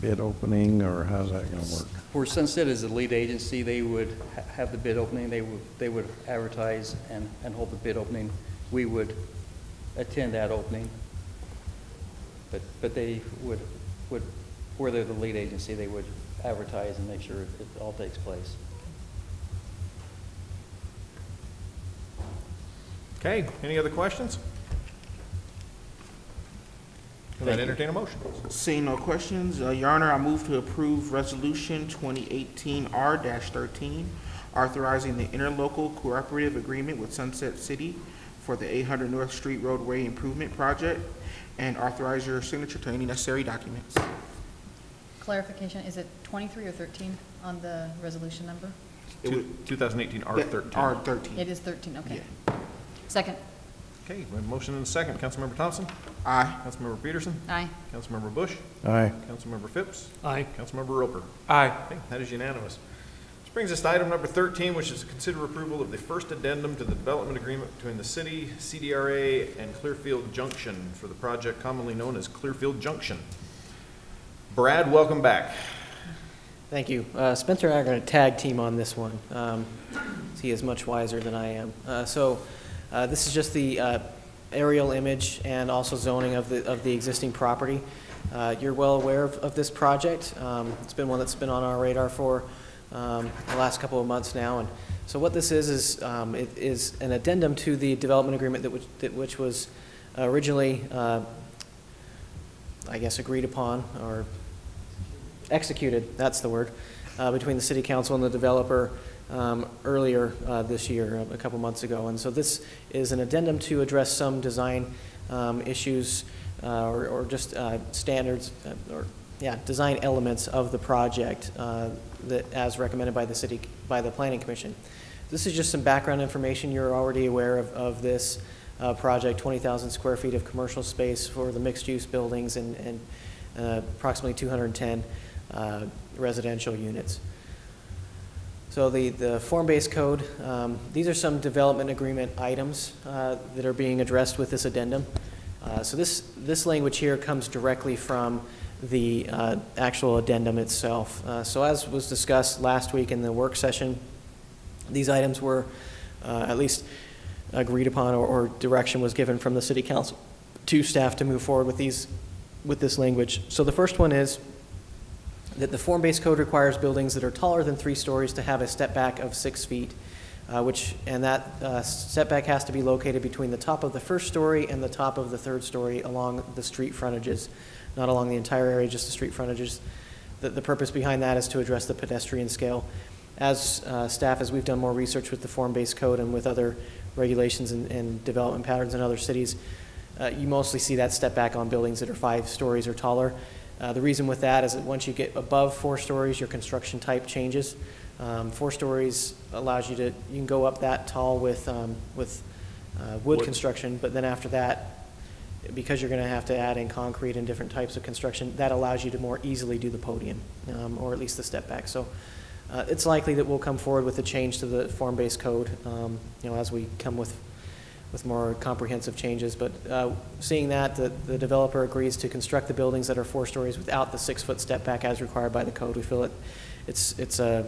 bid opening, or how's that going to work? Where Sunset is the lead agency, they would have the bid opening, they would advertise and hold the bid opening. We would attend that opening, but they would, where they're the lead agency, they would advertise and make sure it all takes place. Okay, any other questions? Will that entertain a motion? Seeing no questions, Your Honor, I move to approve Resolution 2018 R-13, authorizing the interlocal cooperative agreement with Sunset City for the 800 North Street roadway improvement project, and authorize your signature to any necessary documents. Clarification, is it 23 or 13 on the resolution number? 2018 R13. R13. It is 13, okay. Second. Okay, we have a motion and a second. Councilmember Thompson? Aye. Councilmember Peterson? Aye. Councilmember Bush? Aye. Councilmember Phipps? Aye. Councilmember Roper? Aye. Okay, that is unanimous. This brings us to item number 13, which is to consider approval of the first addendum to the development agreement between the city, CDRA, and Clearfield Junction for the project commonly known as Clearfield Junction. Brad, welcome back. Thank you. Spencer and I are going to tag team on this one. He is much wiser than I am. This is just the aerial image and also zoning of the existing property. You're well aware of this project. It's been one that's been on our radar for the last couple of months now. And so what this is it is an addendum to the development agreement which was originally, I guess, agreed upon or executed, that's the word, between the city council and the developer earlier this year, a couple months ago. And so this is an addendum to address some design issues or just standards design elements of the project that as recommended by the Planning Commission. This is just some background information. You're already aware of this project, 20,000 square feet of commercial space for the mixed-use buildings and approximately 210 residential units. So the form-based code, these are some development agreement items that are being addressed with this addendum. So this language here comes directly from the actual addendum itself. So as was discussed last week in the work session, these items were at least agreed upon or direction was given from the city council to staff to move forward with this language. So the first one is that the form-based code requires buildings that are taller than 3 stories to have a step back of 6 feet, that setback has to be located between the top of the 1st story and the top of the 3rd story along the street frontages, not along the entire area, just the street frontages. The purpose behind that is to address the pedestrian scale. As staff, as we've done more research with the form-based code and with other regulations and development patterns in other cities, you mostly see that step back on buildings that are 5 stories or taller. The reason with that is that once you get above 4 stories, your construction type changes. 4 stories allows you can go up that tall with wood construction, but then after that, because you're going to have to add in concrete and different types of construction, that allows you to more easily do the podium, or at least the step back. So it's likely that we'll come forward with a change to the form-based code, as we come with more comprehensive changes. But seeing that the developer agrees to construct the buildings that are 4 stories without the 6-foot step back as required by the code, we feel it's an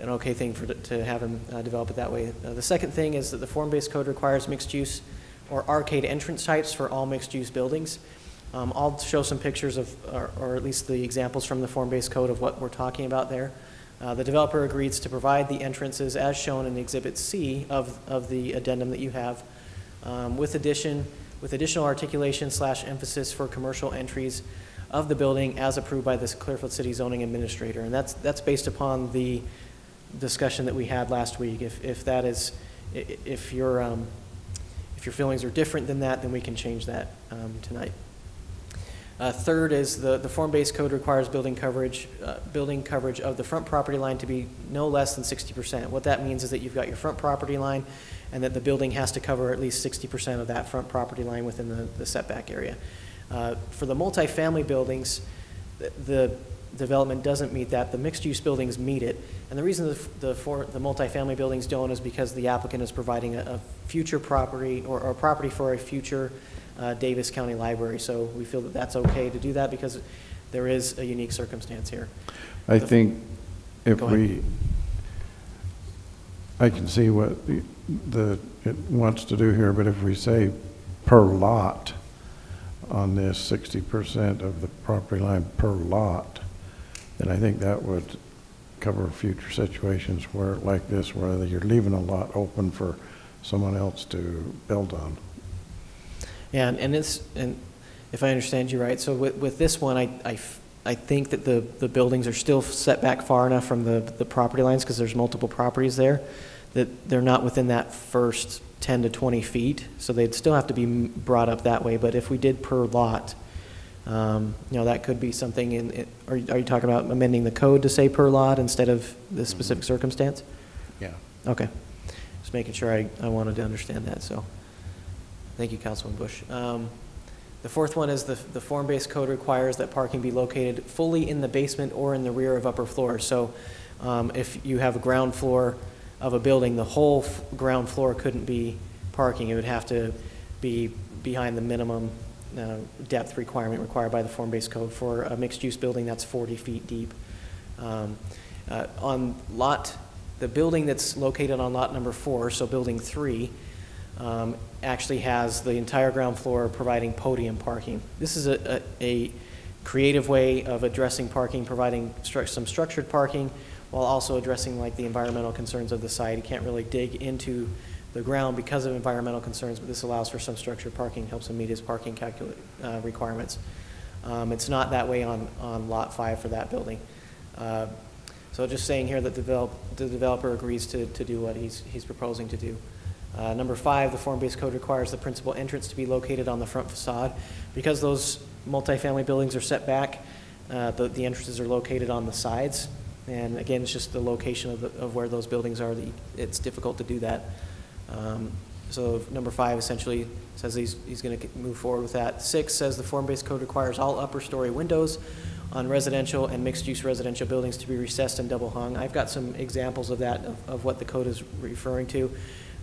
okay thing to have him develop it that way. The second thing is that the form-based code requires mixed use or arcade entrance types for all mixed-use buildings. I'll show some pictures of, or at least the examples from the form-based code of what we're talking about there. The developer agrees to provide the entrances as shown in Exhibit C of the addendum that you have, with additional articulation / emphasis for commercial entries of the building as approved by the Clearfield City Zoning Administrator. And that's based upon the discussion that we had last week. If your feelings are different than that, then we can change that tonight. Third is the form-based code requires building coverage of the front property line to be no less than 60%. What that means is that you've got your front property line and that the building has to cover at least 60% of that front property line within the setback area. For the multifamily buildings, the development doesn't meet that. The mixed-use buildings meet it. And the reason the multifamily buildings don't is because the applicant is providing a future property or property for a future Davis County Library. So we feel that that's okay to do that because there is a unique circumstance here. I think if Go ahead. I can see what it wants to do here, but if we say per lot on this 60% of the property line per lot, then I think that would cover future situations where, like this, where you're leaving a lot open for someone else to build on. Yeah, and if I understand you right, so with this one, I think that the buildings are still set back far enough from the property lines, because there's multiple properties there, that they're not within that first 10 to 20 feet, so they'd still have to be brought up that way. But if we did per lot, that could be something are you talking about amending the code to say per lot instead of the specific circumstance? Yeah. Okay. Just making sure I wanted to understand that, so. Thank you, Councilman Bush. The fourth one is the form-based code requires that parking be located fully in the basement or in the rear of upper floors. So if you have a ground floor of a building, the whole ground floor couldn't be parking. It would have to be behind the minimum depth requirement required by the form-based code. For a mixed-use building, that's 40 feet deep. On the building that's located on lot number 4, so building 3, actually has the entire ground floor providing podium parking. This is a creative way of addressing parking, providing some structured parking, while also addressing like the environmental concerns of the site. You can't really dig into the ground because of environmental concerns, but this allows for some structured parking, helps him meet his parking requirements. It's not that way on lot 5 for that building. So just saying here that the developer agrees to do what he's proposing to do. Number 5, the form-based code requires the principal entrance to be located on the front facade. Because those multifamily buildings are set back, the entrances are located on the sides. And again, it's just the location of where those buildings are. It's difficult to do that. So number 5 essentially says he's going to move forward with that. 6 says the form-based code requires all upper story windows on residential and mixed-use residential buildings to be recessed and double hung. I've got some examples of that, of what the code is referring to.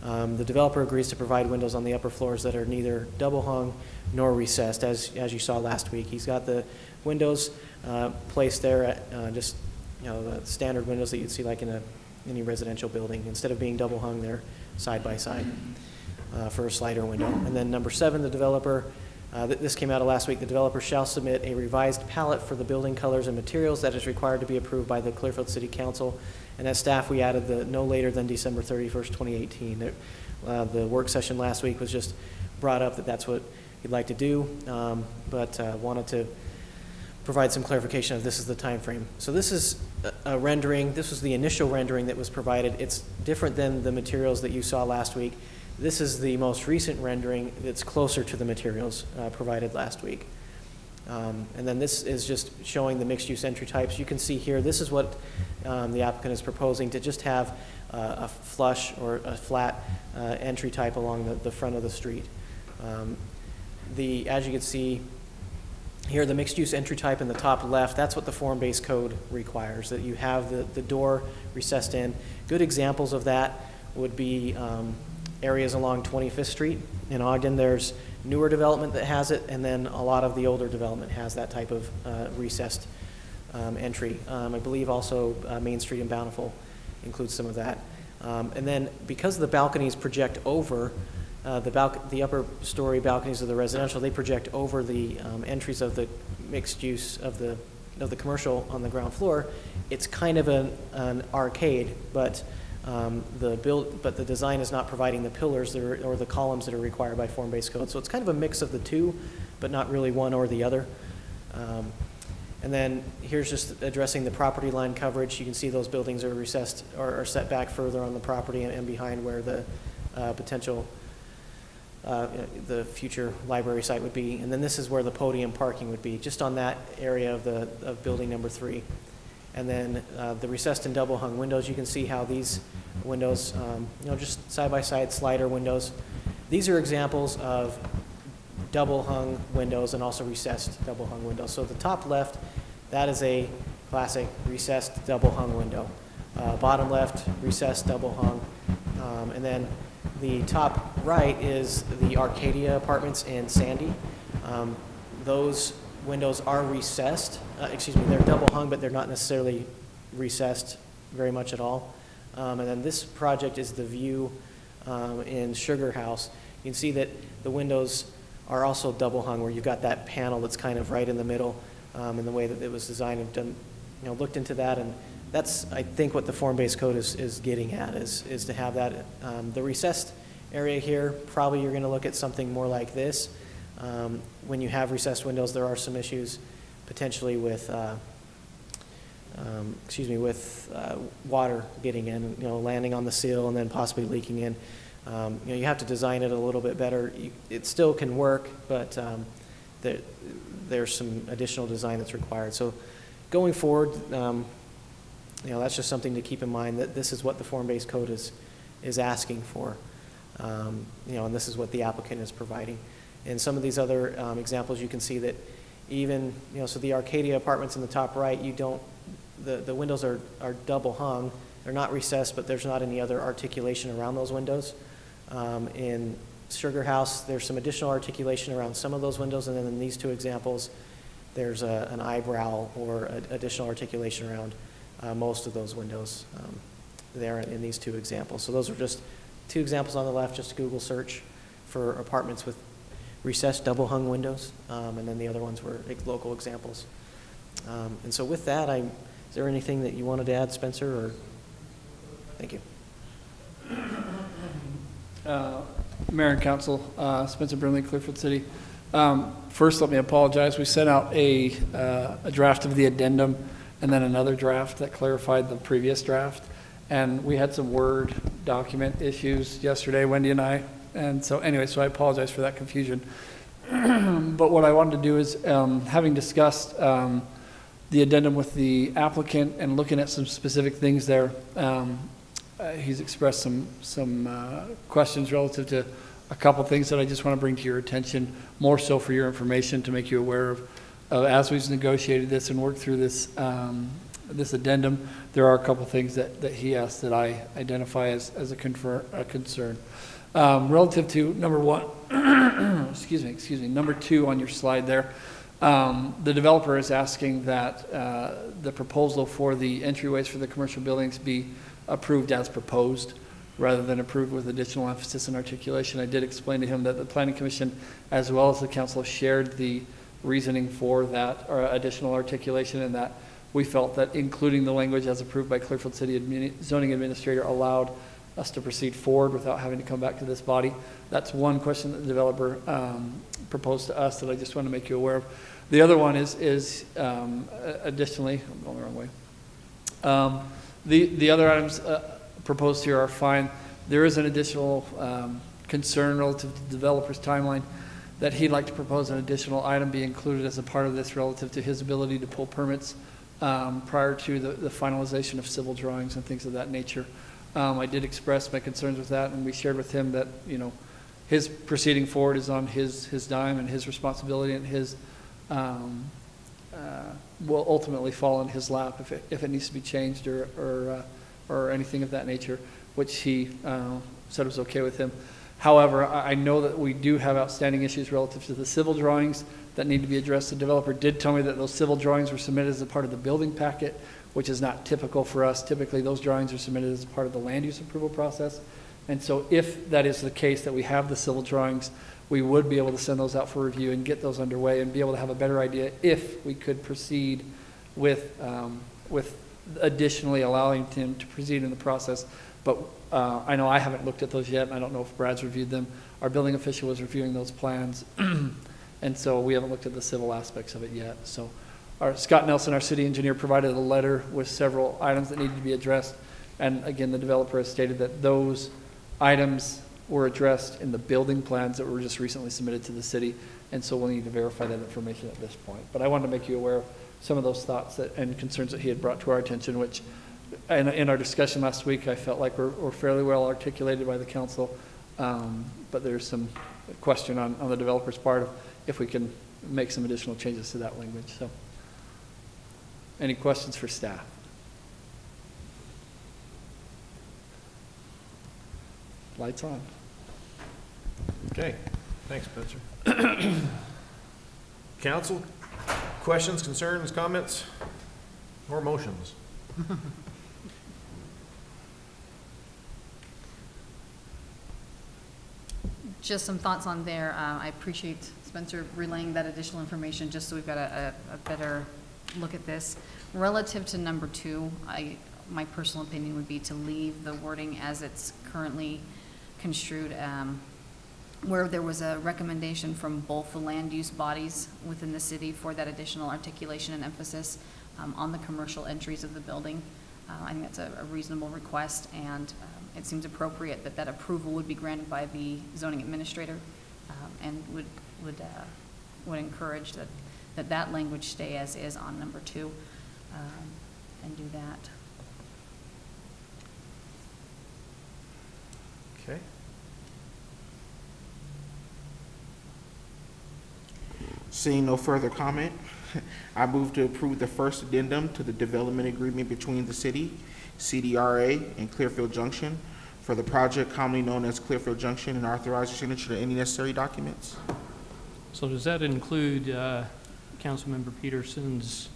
The developer agrees to provide windows on the upper floors that are neither double hung nor recessed, as you saw last week. He's got the windows placed there at just the standard windows that you'd see like in any residential building. Instead of being double hung, they're side by side for a slider window. And then number 7, the developer, this came out of last week, the developer shall submit a revised palette for the building colors and materials that is required to be approved by the Clearfield City Council. And as staff, we added the no later than December 31st, 2018. The work session last week was just brought up that that's what he'd like to do, but wanted to provide some clarification of this is the time frame. So this is a rendering. This was the initial rendering that was provided. It's different than the materials that you saw last week. This is the most recent rendering that's closer to the materials provided last week. And then this is just showing the mixed-use entry types. You can see here, this is what the applicant is proposing, to just have a flush or a flat entry type along the front of the street. As you can see here, the mixed-use entry type in the top left, that's what the form-based code requires, that you have the door recessed in. Good examples of that would be areas along 25th Street. In Ogden, there's newer development that has it, and then a lot of the older development has that type of recessed entry. I believe also Main Street and Bountiful includes some of that. And then because the balconies project over, the upper story balconies of the residential, they project over the entries of the mixed use of the commercial on the ground floor. It's kind of an arcade, but the design is not providing the pillars or the columns that are required by form-based code. So it's kind of a mix of the two, but not really one or the other. And then here's just addressing the property line coverage. You can see those buildings are recessed or are set back further on the property and behind where the potential, the future library site would be. And then this is where the podium parking would be, just on that area of building number 3. And then the recessed and double hung windows, you can see how these windows, just side-by-side slider windows. These are examples of double hung windows and also recessed double hung windows. So the top left, that is a classic recessed double hung window. Bottom left, recessed double hung. And then the top right is the Arcadia Apartments in Sandy. Those windows are recessed, they're double hung, but they're not necessarily recessed very much at all. And then this project is the view in Sugar House. You can see that the windows are also double hung, where you've got that panel that's kind of right in the middle, in the way that it was designed. I've done, looked into that, and that's, I think, what the form-based code is getting at, is to have that. The recessed area here, probably you're going to look at something more like this. When you have recessed windows, there are some issues potentially with, water getting in, landing on the sill and then possibly leaking in. You have to design it a little bit better. It still can work, but there's some additional design that's required. So going forward, that's just something to keep in mind, that this is what the form-based code is asking for, and this is what the applicant is providing. In some of these other examples, you can see that even, so the Arcadia Apartments in the top right, the windows are double hung. They're not recessed, but there's not any other articulation around those windows. In Sugar House, there's some additional articulation around some of those windows, and then in these two examples, there's an eyebrow or additional articulation around most of those windows there in these two examples. So those are just two examples on the left, just a Google search for apartments with recessed double hung windows, and then the other ones were local examples. And so with that, is there anything that you wanted to add, Spencer? Or thank you. Mayor and Council, Spencer Brimley, Clearfield City. First, let me apologize. We sent out a draft of the addendum and then another draft that clarified the previous draft. And we had some Word document issues yesterday, Wendy and I. And so anyway, so I apologize for that confusion. But what I wanted to do is, having discussed the addendum with the applicant and looking at some specific things there, he's expressed some questions relative to a couple things that I just want to bring to your attention, more so for your information, to make you aware of as we've negotiated this and worked through this this addendum. There are a couple things that he asked that I identify as a concern. Relative to number one, number two on your slide there, the developer is asking that the proposal for the entryways for the commercial buildings be approved as proposed, rather than approved with additional emphasis and articulation. I did explain to him that the Planning Commission, as well as the Council, shared the reasoning for that additional articulation, and that we felt that including the language as approved by Clearfield City Zoning Administrator allowed us to proceed forward without having to come back to this body. That's one question that the developer proposed to us that I just want to make you aware of. The other one is additionally, I'm going the wrong way. The other items proposed here are fine. There is an additional concern relative to the developer's timeline, that he'd like to propose an additional item be included as a part of this relative to his ability to pull permits prior to the finalization of civil drawings and things of that nature. I did express my concerns with that, and we shared with him that, his proceeding forward is on his dime and his responsibility, and his will ultimately fall in his lap if it needs to be changed or anything of that nature, which he said was okay with him. However, I know that we do have outstanding issues relative to the civil drawings that need to be addressed. The developer did tell me that those civil drawings were submitted as a part of the building packet, which is not typical for us. Typically, those drawings are submitted as part of the land use approval process. And so if that is the case, that we have the civil drawings, we would be able to send those out for review and get those underway and be able to have a better idea if we could proceed with additionally allowing him to proceed in the process. But I know I haven't looked at those yet, and I don't know if Brad's reviewed them. Our building official was reviewing those plans, and so we haven't looked at the civil aspects of it yet. So Scott Nelson, our city engineer, provided a letter with several items that needed to be addressed. And again, the developer has stated that those items were addressed in the building plans that were just recently submitted to the city, and so we'll need to verify that information at this point. But I wanted to make you aware of some of those thoughts and concerns that he had brought to our attention, which in our discussion last week, I felt like were fairly well articulated by the council, but there's some question on the developer's part of if we can make some additional changes to that language. So, any questions for staff? Lights on. Okay, thanks, Spencer. Council, questions, concerns, comments, or motions? Just some thoughts on there. I appreciate Spencer relaying that additional information, just so we've got a better look at this. Relative to number 2, my personal opinion would be to leave the wording as it's currently construed, where there was a recommendation from both the land use bodies within the city for that additional articulation and emphasis on the commercial entries of the building. I think that's a reasonable request, and it seems appropriate that that approval would be granted by the zoning administrator, and would encourage that language stay as is on number 2, and do that. Okay. Seeing no further comment, I move to approve the first addendum to the development agreement between the city, CDRA, and Clearfield Junction for the project commonly known as Clearfield Junction, and authorize your signature to any necessary documents. So does that include Councilmember Peterson's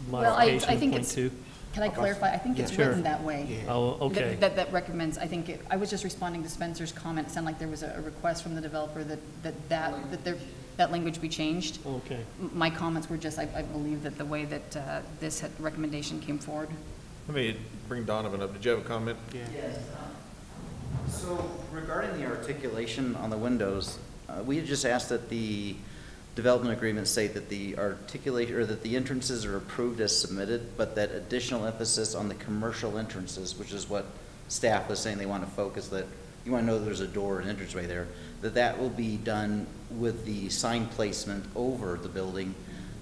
Well, I modification of think point it's, 2? can I clarify? I think it's Sure. written that way. Oh, okay. That recommends, I think, I was just responding to Spencer's comment. It sounded like there was a request from the developer that language be changed. Okay. My comments were just, I believe that the way that this recommendation came forward. Let me bring Donovan up. Did you have a comment? Yeah. Yes. So regarding the articulation on the windows, we had just asked that the development agreement say that the articulation, or that the entrances are approved as submitted, but that additional emphasis on the commercial entrances, which is what staff was saying they want to focus, that you want to know there's a door and entranceway there, that will be done with the sign placement over the building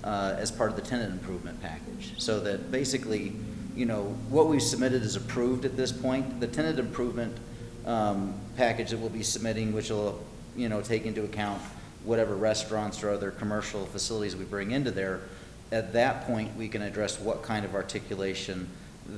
as part of the tenant improvement package. So that basically, you know, what we've submitted is approved at this point. The tenant improvement package that we'll be submitting, which will, you know, take into account whatever restaurants or other commercial facilities we bring into there, at that point we can address what kind of articulation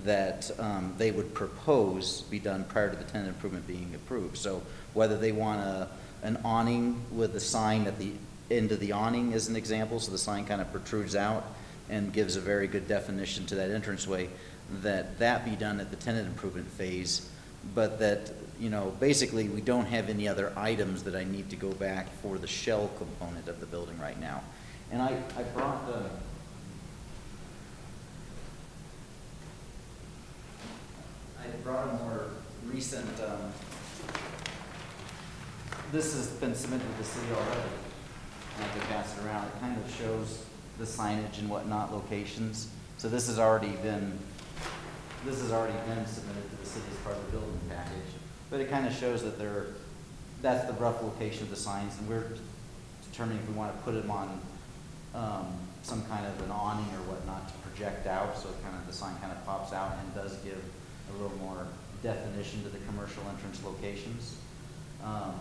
that they would propose be done prior to the tenant improvement being approved. So whether they want an awning with a sign at the end of the awning as an example, so the sign kind of protrudes out and gives a very good definition to that entranceway, that be done at the tenant improvement phase, but that, you know, basically we don't have any other items that I need to go back for the shell component of the building right now. And I brought a more recent, this has been submitted to the city already, and I could pass it around. It kind of shows the signage and whatnot locations. So this has already been submitted to the city as part of the building package. But it kind of shows that that's the rough location of the signs, and we're determining if we want to put them on some kind of an awning or whatnot to project out, so the sign kind of pops out and does give a little more definition to the commercial entrance locations.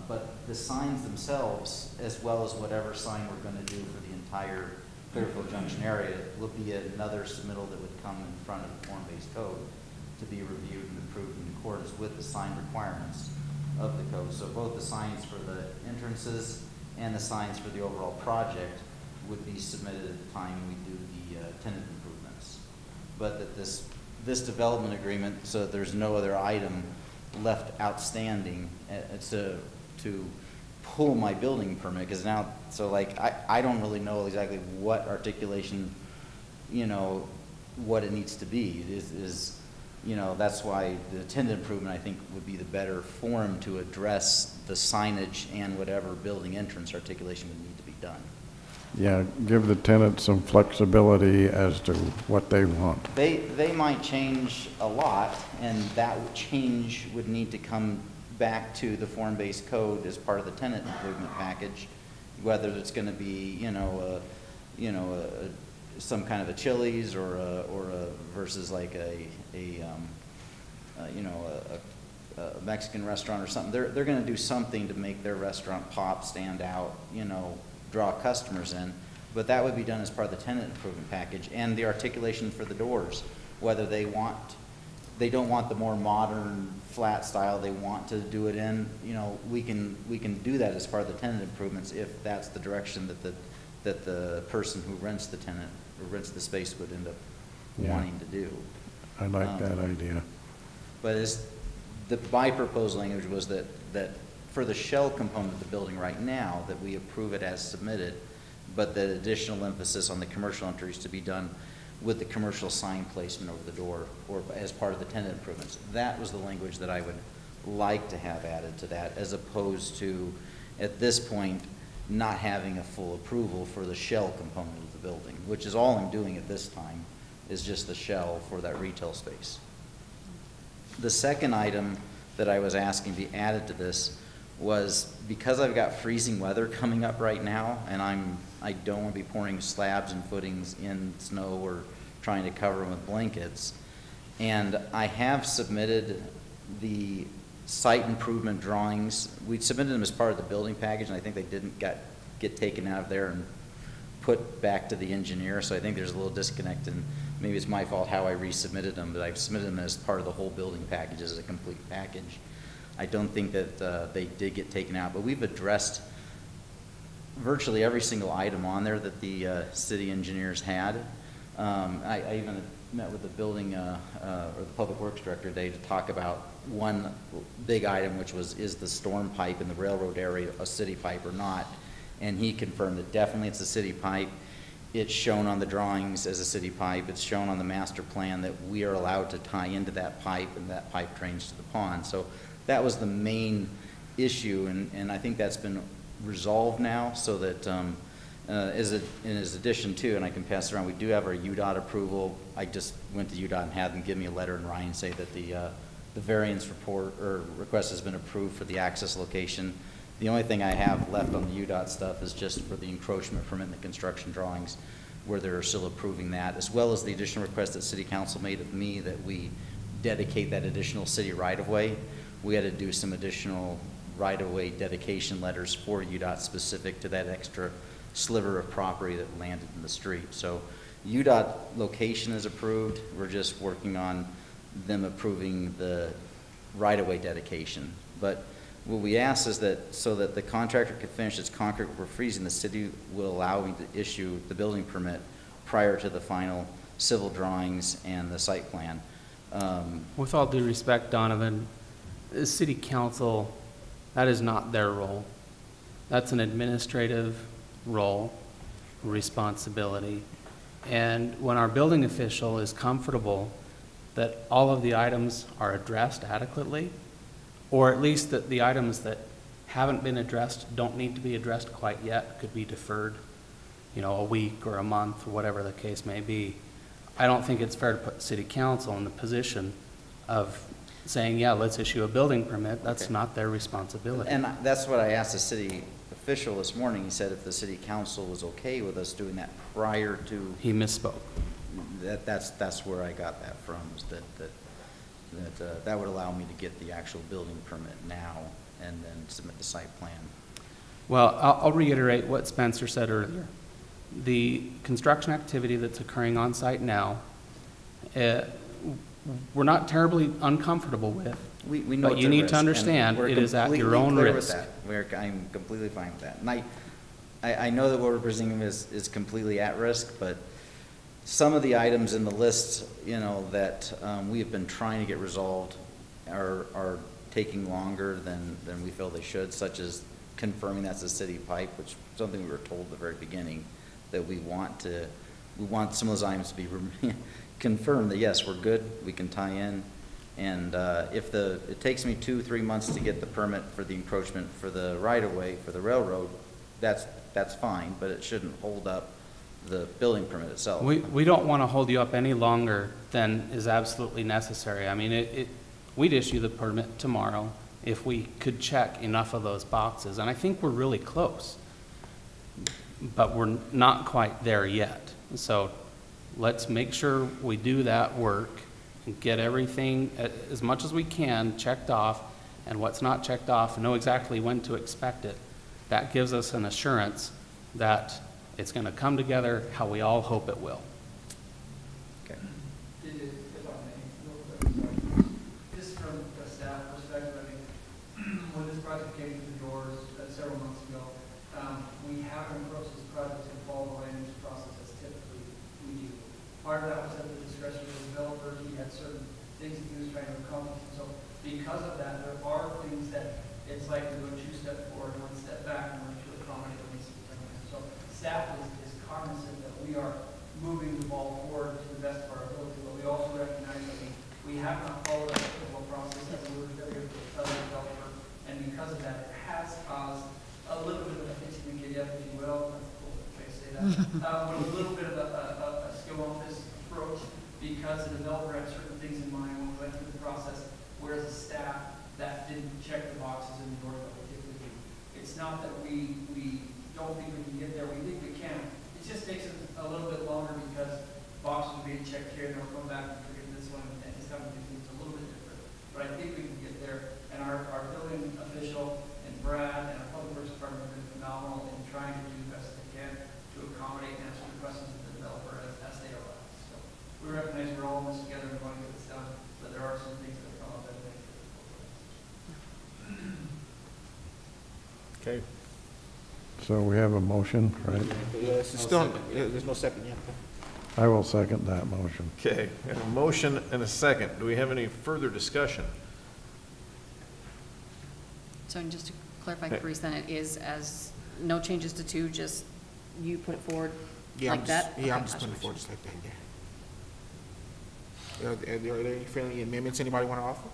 But the signs themselves, as well as whatever sign we're going to do for the entire Clearfield Junction area, will be another submittal that would come in front of the form-based code to be reviewed and approved in accordance with the sign requirements of the code. So both the signs for the entrances and the signs for the overall project would be submitted at the time we do the tenant improvements. But that this development agreement, so that there's no other item left outstanding to pull my building permit, because now, so like, I don't really know exactly what articulation, you know, what it needs to be. It is, you know, that's why the tenant improvement, I think, would be the better forum to address the signage and whatever building entrance articulation would need to be done. Yeah, give the tenant some flexibility as to what they want. They might change a lot, and that change would need to come back to the form-based code as part of the tenant improvement package, whether it's going to be, some kind of a Chili's or a versus like a Mexican restaurant or something. They're going to do something to make their restaurant pop, stand out, you know, draw customers in. But that would be done as part of the tenant improvement package, and the articulation for the doors, whether they want they don't want the more modern flat style they want to do it in, you know, we can do that as part of the tenant improvements if that's the direction that the person who rents the tenant or rents the space would end up wanting to do. I like that idea. But my proposed language was that for the shell component of the building right now, that we approve it as submitted, but that additional emphasis on the commercial entries to be done with the commercial sign placement over the door or as part of the tenant improvements. That was the language that I would like to have added to that, as opposed to, at this point, not having a full approval for the shell component of the building, which is all I'm doing at this time, is just the shell for that retail space. The second item that I was asking to be added to this was, because I've got freezing weather coming up right now, and I don't want to be pouring slabs and footings in snow or trying to cover them with blankets, and I have submitted the site improvement drawings. We submitted them as part of the building package, and I think they didn't get taken out of there and put back to the engineer, so I think there's a little disconnect, and maybe it's my fault how I resubmitted them, but I've submitted them as part of the whole building package as a complete package. I don't think that they did get taken out, but we've addressed virtually every single item on there that the city engineers had. I even met with the building or the public works director today to talk about one big item, which was, is the storm pipe in the railroad area a city pipe or not? And he confirmed that definitely it's a city pipe. It's shown on the drawings as a city pipe. It's shown on the master plan that we are allowed to tie into that pipe, and that pipe drains to the pond. So that was the main issue, and I think that's been resolved now, so that in addition to, and I can pass it around, we do have our UDOT approval. I just went to UDOT and had them give me a letter in writing say that the variance report or request has been approved for the access location. The only thing I have left on the UDOT stuff is just for the encroachment permit and the construction drawings, where they're still approving that, as well as the additional request that City Council made of me that we dedicate that additional city right-of-way. We had to do some additional right-of-way dedication letters for UDOT specific to that extra sliver of property that landed in the street. So UDOT location is approved. We're just working on them approving the right-of-way dedication. But what we asked is that so that the contractor could finish its concrete for freezing, the city will allow me to issue the building permit prior to the final civil drawings and the site plan. With all due respect, Donovan, the city council, that is not their role. That's an administrative role, responsibility. And when our building official is comfortable that all of the items are addressed adequately, or at least that the items that haven't been addressed don't need to be addressed quite yet, could be deferred, you know, a week or a month or whatever the case may be. I don't think it's fair to put city council in the position of saying, yeah, let's issue a building permit. That's Okay. not their responsibility. And that's what I asked the city official this morning. He said if the city council was okay with us doing that prior to. He misspoke. That's where I got that from, is that would allow me to get the actual building permit now and then submit the site plan. Well, I'll reiterate what Spencer said earlier. The construction activity that's occurring on site now, we're not terribly uncomfortable with. We know but it's you a need risk, to understand and it is at your own we're completely clear risk. with that. I'm completely fine with that. And I know that what we're presenting is completely at risk, but some of the items in the list, you know, that we have been trying to get resolved are taking longer than we feel they should, such as confirming that's a city pipe, which is something we were told at the very beginning, that we want some of those items to be confirmed that yes, we're good, we can tie in. And if it takes me 2-3 months to get the permit for the encroachment for the right-of-way for the railroad, that's fine, but it shouldn't hold up the building permit itself. We don't want to hold you up any longer than is absolutely necessary. I mean, we'd issue the permit tomorrow if we could check enough of those boxes, and I think we're really close, but we're not quite there yet. So let's make sure we do that work and get everything as much as we can checked off, and what's not checked off, and know exactly when to expect it. That gives us an assurance that it's going to come together how we all hope it will. Okay. project came through the doors several months ago. We haven't approached this project to follow the land use process as typically we do. Part of that was at the discretion of the developer. He had certain things that he was trying to accomplish. And so because of that, there are things that it's like we go 2 steps forward, 1 step back in order to accommodate what needs to be done. So staff is cognizant that we are moving the ball forward to the best of our ability, but we also recognize that we have not followed a typical process as we were familiar with the other developer, and because of that, it has caused a little bit of a itching to giddy up, if you will. That's cool if I say that. But a little bit of a skill on this approach because the developer had certain things in mind when we went through the process, whereas the staff that didn't check the boxes in the order that we typically do. It's not that we don't think we can get there. We think we can. It just takes a little bit longer because boxes are being checked here, and they'll come back and forget this one, and just having to do things a little bit different. But I think we can get there, and our building official and Brad and our public works department have been phenomenal in trying to do the best they can to accommodate and answer the questions of the developer as they arise. So we recognize we're all in this together and want to get this done, but there are some things that come up that make it. Okay. So we have a motion, right? There's no second yet. I will second that motion. Okay, we have a motion and a second. Do we have any further discussion? So just to clarify, Bruce, then it is as, no changes to 2, just you put it forward like that? Yeah, I'm Okay, just putting it gotcha. forward just like that, yeah. Are there any friendly amendments anybody want to offer?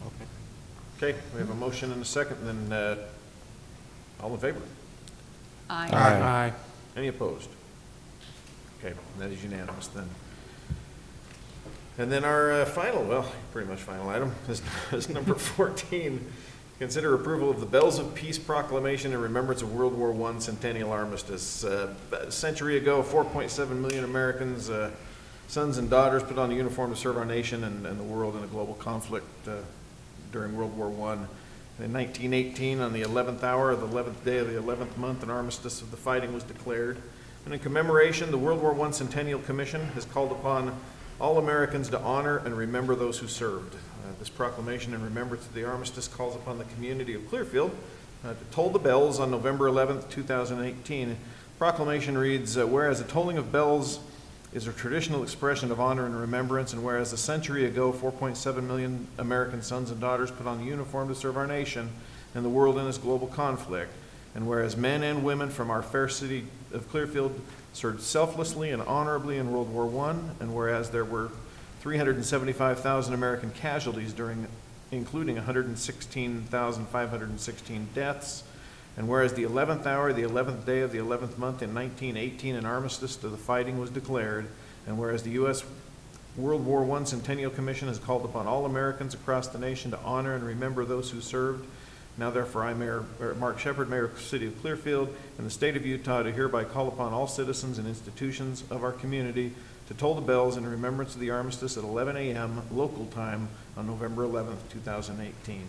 Okay. Okay, we have a motion and a second, then all in favor? Aye. Aye. Any opposed? Okay, that is unanimous then. And then our final, well, pretty much final item is number 14. Consider approval of the Bells of Peace Proclamation in remembrance of World War I Centennial Armistice. A century ago, 4.7 million Americans, sons and daughters, put on a uniform to serve our nation and the world in a global conflict during World War I. In 1918, on the 11th hour of the 11th day of the 11th month, an armistice of the fighting was declared. And in commemoration, the World War I Centennial Commission has called upon all Americans to honor and remember those who served. This proclamation in remembrance of the armistice calls upon the community of Clearfield to toll the bells on November 11th, 2018. Proclamation reads, whereas the tolling of bells is a traditional expression of honor and remembrance, and whereas a century ago 4.7 million American sons and daughters put on the uniform to serve our nation and the world in this global conflict, and whereas men and women from our fair city of Clearfield served selflessly and honorably in World War I, and whereas there were 375,000 American casualties including 116,516 deaths, and whereas the 11th hour, the 11th day of the 11th month in 1918, an armistice to the fighting was declared, and whereas the U.S. World War I Centennial Commission has called upon all Americans across the nation to honor and remember those who served, now therefore I, Mark Shepard, Mayor of the City of Clearfield, and the State of Utah, to hereby call upon all citizens and institutions of our community to toll the bells in remembrance of the armistice at 11 a.m. local time on November 11th, 2018.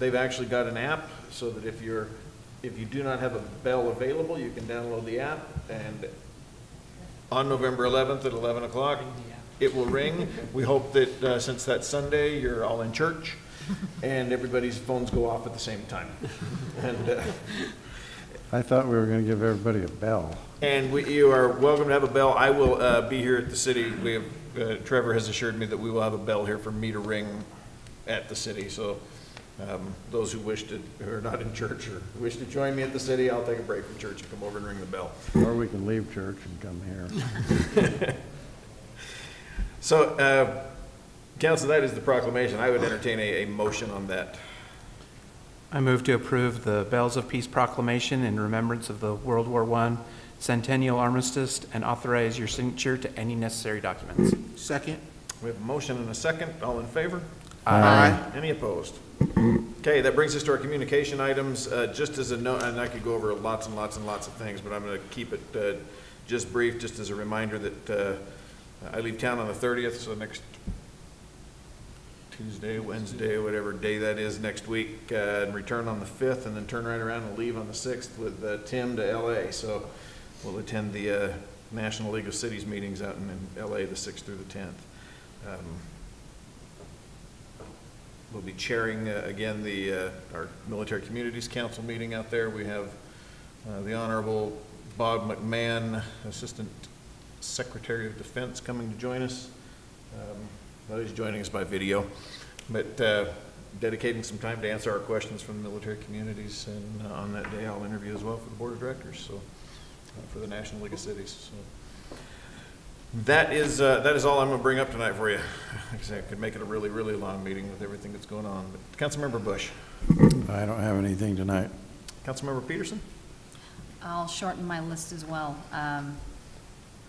They've actually got an app so that if you do not have a bell available, you can download the app, and on November 11th at 11 o'clock, it will ring. We hope that since that's Sunday, you're all in church and everybody's phones go off at the same time. And I thought we were going to give everybody a bell. And you are welcome to have a bell. I will be here at the city. We have, Trevor has assured me that we will have a bell here for me to ring at the city. So those who are not in church or wish to join me at the city, I'll take a break from church and come over and ring the bell. Or we can leave church and come here. So, Council, that is the proclamation. I would entertain a motion on that. I move to approve the Bells of Peace Proclamation in remembrance of the World War I Centennial Armistice and authorize your signature to any necessary documents. Second. We have a motion and a second. All in favor? Aye. Any opposed? Okay, that brings us to our communication items. Just as a note, and I could go over lots and lots and lots of things, but I'm going to keep it just brief, just as a reminder that I leave town on the 30th, so next Tuesday, Wednesday, whatever day that is next week, and return on the 5th, and then turn right around and leave on the 6th with Tim to LA. So we'll attend the National League of Cities meetings out in LA the 6th through the 10th. will be chairing, again, our Military Communities Council meeting out there. We have the Honorable Bob McMahon, Assistant Secretary of Defense, coming to join us. Well, he's joining us by video, but dedicating some time to answer our questions from the military communities, and on that day I'll interview as well for the Board of Directors, so for the National League of Cities. So that is all I'm going to bring up tonight for you. Like I said, I could make it a really, really long meeting with everything that's going on. But Councilmember Bush. I don't have anything tonight. Councilmember Peterson. I'll shorten my list as well.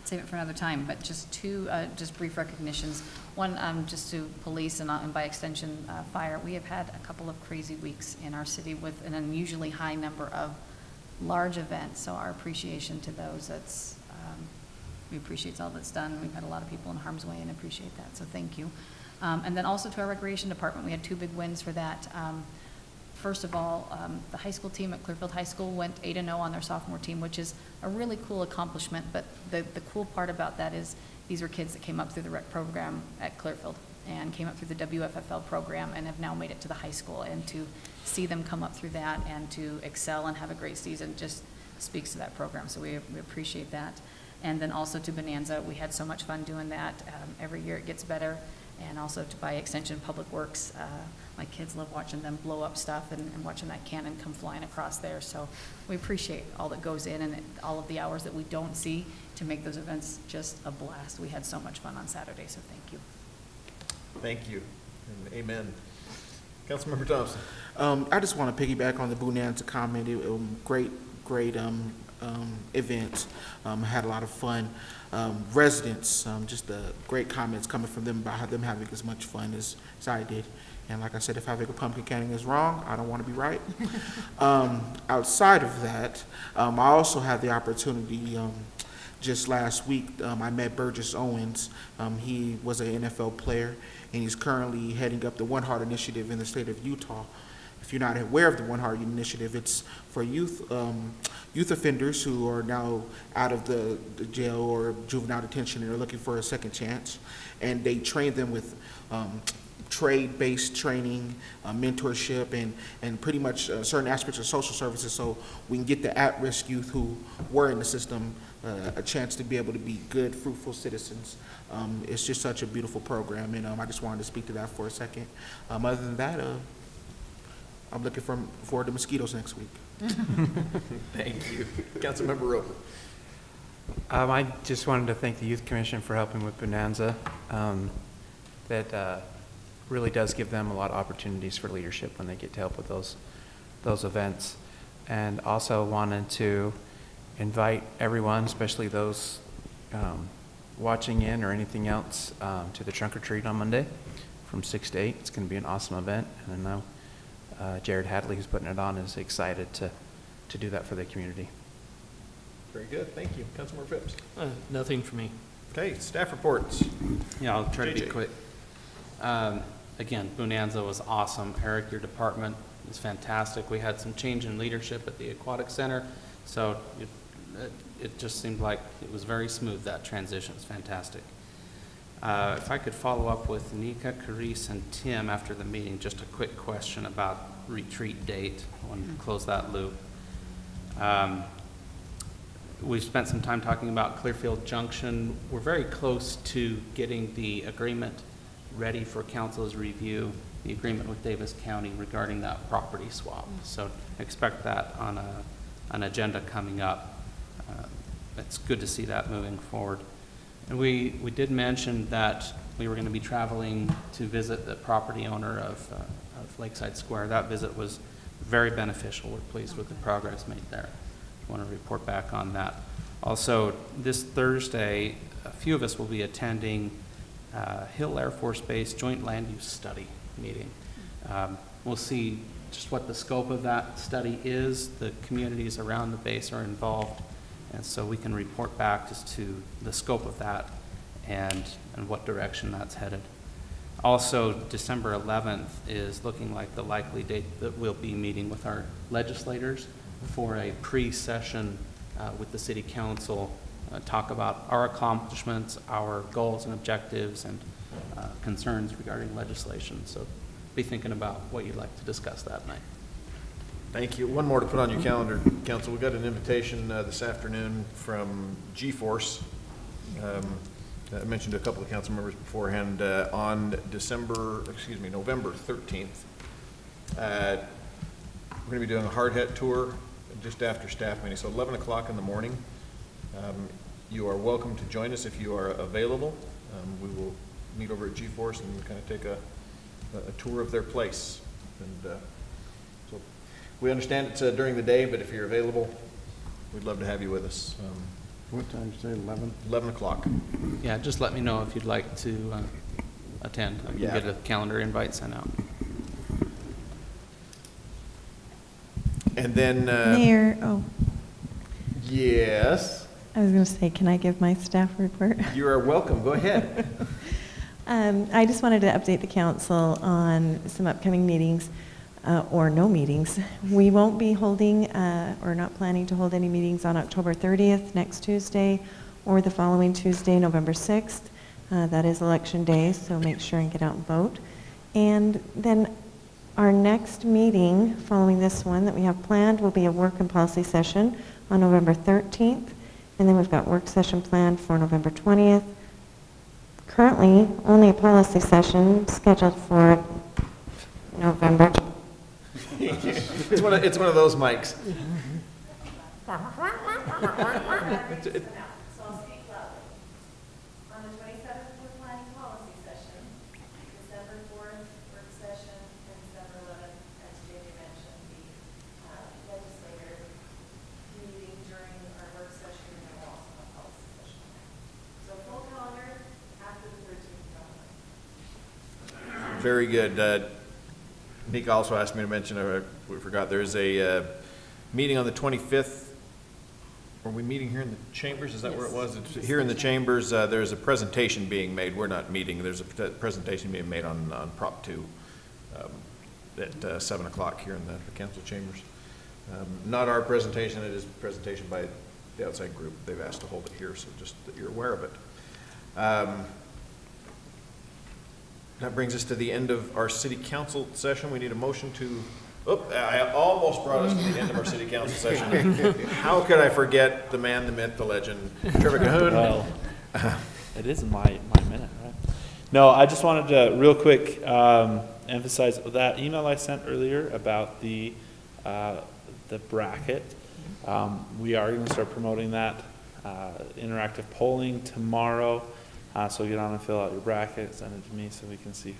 Save it for another time, but just two just brief recognitions. One, just to police and by extension fire. We have had a couple of crazy weeks in our city with an unusually high number of large events, so our appreciation to those. We appreciate all that's done. We've had a lot of people in harm's way and appreciate that, so thank you. And then also to our recreation department, we had two big wins for that. First of all, the high school team at Clearfield High School went 8-0 on their sophomore team, which is a really cool accomplishment. But the cool part about that is these were kids that came up through the rec program at Clearfield and came up through the WFFL program and have now made it to the high school. And to see them come up through that and to excel and have a great season just speaks to that program. So we appreciate that. And then also to Bonanza, we had so much fun doing that. Every year it gets better. And also by extension, Public Works. My kids love watching them blow up stuff and watching that cannon come flying across there. So we appreciate all that goes in and all of the hours that we don't see to make those events just a blast. We had so much fun on Saturday, so thank you. Thank you, and amen. Councilmember Thompson. I just want to piggyback on the Bonanza comment. Great event. Had a lot of fun. Residents, just great comments coming from them about them having as much fun as I did. And like I said, if having a pumpkin canning is wrong, I don't want to be right. Outside of that, I also had the opportunity, just last week, I met Burgess Owens. He was an NFL player, and he's currently heading up the One Heart Initiative in the state of Utah. If you're not aware of the One Heart Initiative, it's for youth offenders who are now out of the jail or juvenile detention and are looking for a second chance. And they train them with trade-based training, mentorship, and pretty much certain aspects of social services, so we can get the at-risk youth who were in the system a chance to be able to be good, fruitful citizens. It's just such a beautiful program, and I just wanted to speak to that for a second. Other than that, I'm looking forward to mosquitoes next week. Thank you. Councilmember Roper. I just wanted to thank the Youth Commission for helping with Bonanza. That really does give them a lot of opportunities for leadership when they get to help with those events. And also wanted to invite everyone, especially those watching in or anything else, to the trunk or treat on Monday from 6 to 8. It's going to be an awesome event, and I know Jared Hadley, who's putting it on, is excited to do that for the community. Very good, thank you. Councilmember Phipps. Nothing for me. Okay, staff reports. Yeah, I'll try to be JJ. quick. Again, Bonanza was awesome. Eric, your department is fantastic. We had some change in leadership at the Aquatic Center, so it just seemed like it was very smooth, that transition. It's fantastic. If I could follow up with Nika, Carice, and Tim after the meeting, just a quick question about retreat date. I wanted to close that loop. We've spent some time talking about Clearfield Junction. We're very close to getting the agreement ready for council's review, the agreement with Davis County regarding that property swap. So expect that on an agenda coming up. It's good to see that moving forward. And we did mention that we were going to be traveling to visit the property owner of Lakeside Square. That visit was very beneficial. We're pleased with the progress made there. I want to report back on that. Also, this Thursday, a few of us will be attending Hill Air Force Base Joint Land Use Study meeting. We'll see just what the scope of that study is. The communities around the base are involved, and so we can report back as to the scope of that and what direction that's headed. Also, December 11th is looking like the likely date that we'll be meeting with our legislators for a pre-session with the City Council, talk about our accomplishments, our goals and objectives, and concerns regarding legislation. So be thinking about what you'd like to discuss that night. Thank you. One more to put on your calendar, Council. We got an invitation this afternoon from G-Force. I mentioned to a couple of council members beforehand on November 13th. We're going to be doing a hard hat tour just after staff meeting, so 11 o'clock in the morning. You are welcome to join us if you are available. We will meet over at G-Force and kind of take a tour of their place. And so we understand it's during the day, but if you're available, we'd love to have you with us. What time did you say, 11? 11 o'clock. Yeah, just let me know if you'd like to attend. I can get a calendar invite sent out. And then... Mayor, Yes? I was going to say, can I give my staff report? You are welcome. Go ahead. I just wanted to update the council on some upcoming meetings, or no meetings. We won't be holding, or not planning to hold any meetings on October 30th, next Tuesday, or the following Tuesday, November 6th. That is election day, so make sure and get out and vote. And then our next meeting, following this one that we have planned, will be a work and policy session on November 13th. And then we've got work session planned for November 20th. Currently, only a policy session scheduled for November. It's one of those mics. So I'll speak loudly. On the 27th, we're planning policy session, December 4th, work session, and December 11th, as Jamie mentioned, the legislator meeting during our work session, and then we'll also have policy session. So full calendar after the 13th calendar. Very good. Nick also asked me to mention, we forgot, there's a meeting on the 25th. Are we meeting here in the chambers? Is that where it was? It's here in the chambers. There's a presentation being made. We're not meeting. There's a presentation being made on Prop 2 at 7 o'clock here in the council chambers. Not our presentation. It is a presentation by the outside group. They've asked to hold it here, so just that you're aware of it. That brings us to the end of our city council session. We need a motion to, I almost brought us to the end of our city council session. How could I forget the man, the myth, the legend, Trevor Cahoon? Well, it is my minute, right? No, I just wanted to real quick emphasize that email I sent earlier about the bracket. We are going to start promoting that interactive polling tomorrow. So get on and fill out your bracket, send it to me so we can see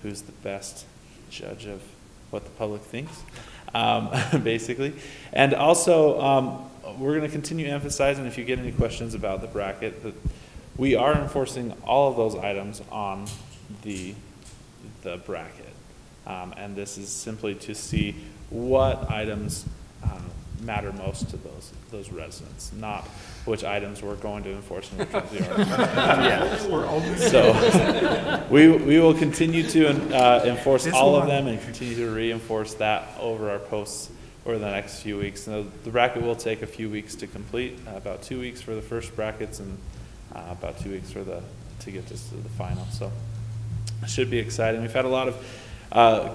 who's the best judge of what the public thinks, basically. And also, we're going to continue emphasizing, if you get any questions about the bracket, that we are enforcing all of those items on the bracket. And this is simply to see what items matter most to those residents, not which items we're going to enforce and which ones we aren't. So we will continue to enforce all of them and continue to reinforce that over our posts over the next few weeks. And the bracket will take a few weeks to complete, about 2 weeks for the first brackets and about 2 weeks to get this to the final. So it should be exciting. We've had a lot of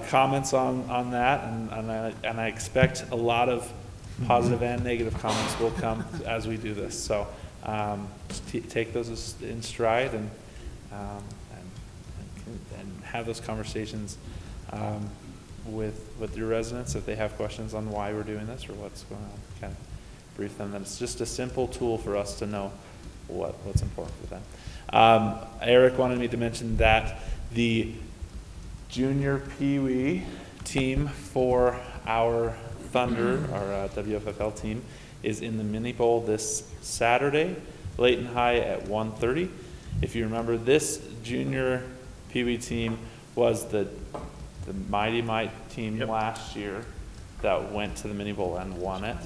comments on that, and I expect a lot of positive and negative comments will come as we do this. So just take those in stride and have those conversations with your residents if they have questions on why we're doing this or what's going on. Kind of brief them that it's just a simple tool for us to know what's important for them. Eric wanted me to mention that the junior Pee-wee team for our Thunder, our WFFL team, is in the mini bowl this Saturday, Layton High at 1:30. If you remember, this junior Pee-wee team was the Mighty Might team last year that went to the mini bowl and won it,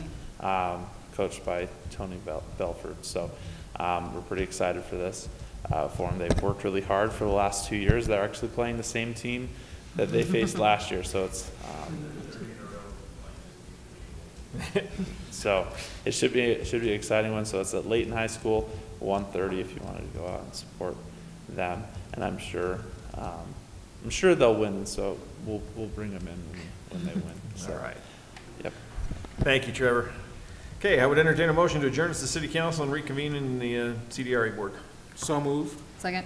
coached by Tony Belford. So we're pretty excited for this for them. They've worked really hard for the last 2 years. They're actually playing the same team that they faced last year, so it's so it should be an exciting one. So it's at Layton High School, 1:30 if you wanted to go out and support them. And I'm sure I'm sure they'll win, so we'll bring them in when they win. So, All right. Yep. Thank you, Trevor. Okay, I would entertain a motion to adjourn to the city council and reconvene in the CDRA board. So move. Second.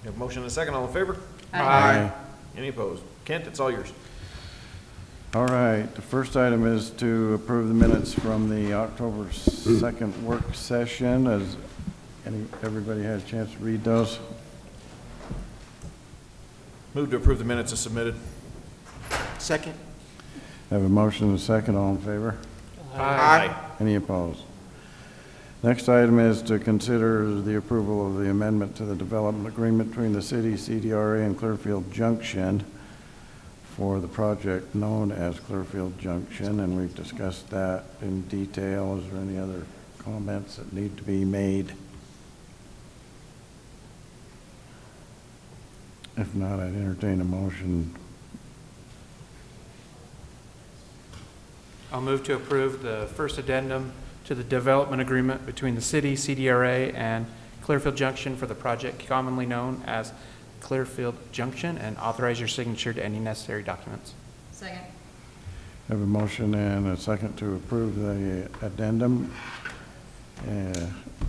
We have a motion and a second. All in favor? Aye. Any opposed? Kent, it's all yours. All right, the first item is to approve the minutes from the October 2nd work session. Has everybody had a chance to read those? Move to approve the minutes as submitted. Second. Have a motion and a second, all in favor? Aye. Any opposed? Next item is to consider the approval of the amendment to the development agreement between the city, CDRA, and Clearfield Junction for the project known as Clearfield Junction, and we've discussed that in detail. Is there any other comments that need to be made? If not, I'd entertain a motion. I'll move to approve the first addendum to the development agreement between the city, CDRA, and Clearfield Junction for the project commonly known as Clearfield Junction, and authorize your signature to any necessary documents. Second. Have a motion and a second to approve the addendum.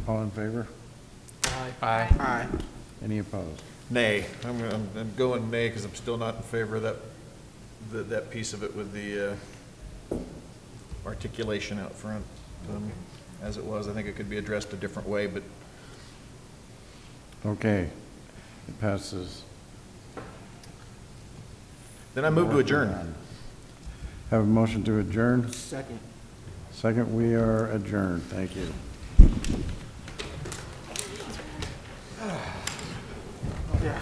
All in favor? Aye. Aye. Any opposed? Nay. I'm going nay because I'm still not in favor of that piece of it with the articulation out front. As it was, I think it could be addressed a different way, but Okay, it passes. then I move to adjourn. Have a motion to adjourn? Second. Second, we are adjourned. Thank you. Yeah.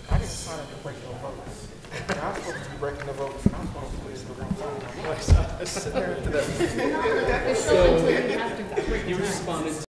I didn't sign up to break no votes. I'm supposed to be breaking the votes. I'm supposed to be the wrong vote. I was sitting there to that. You responded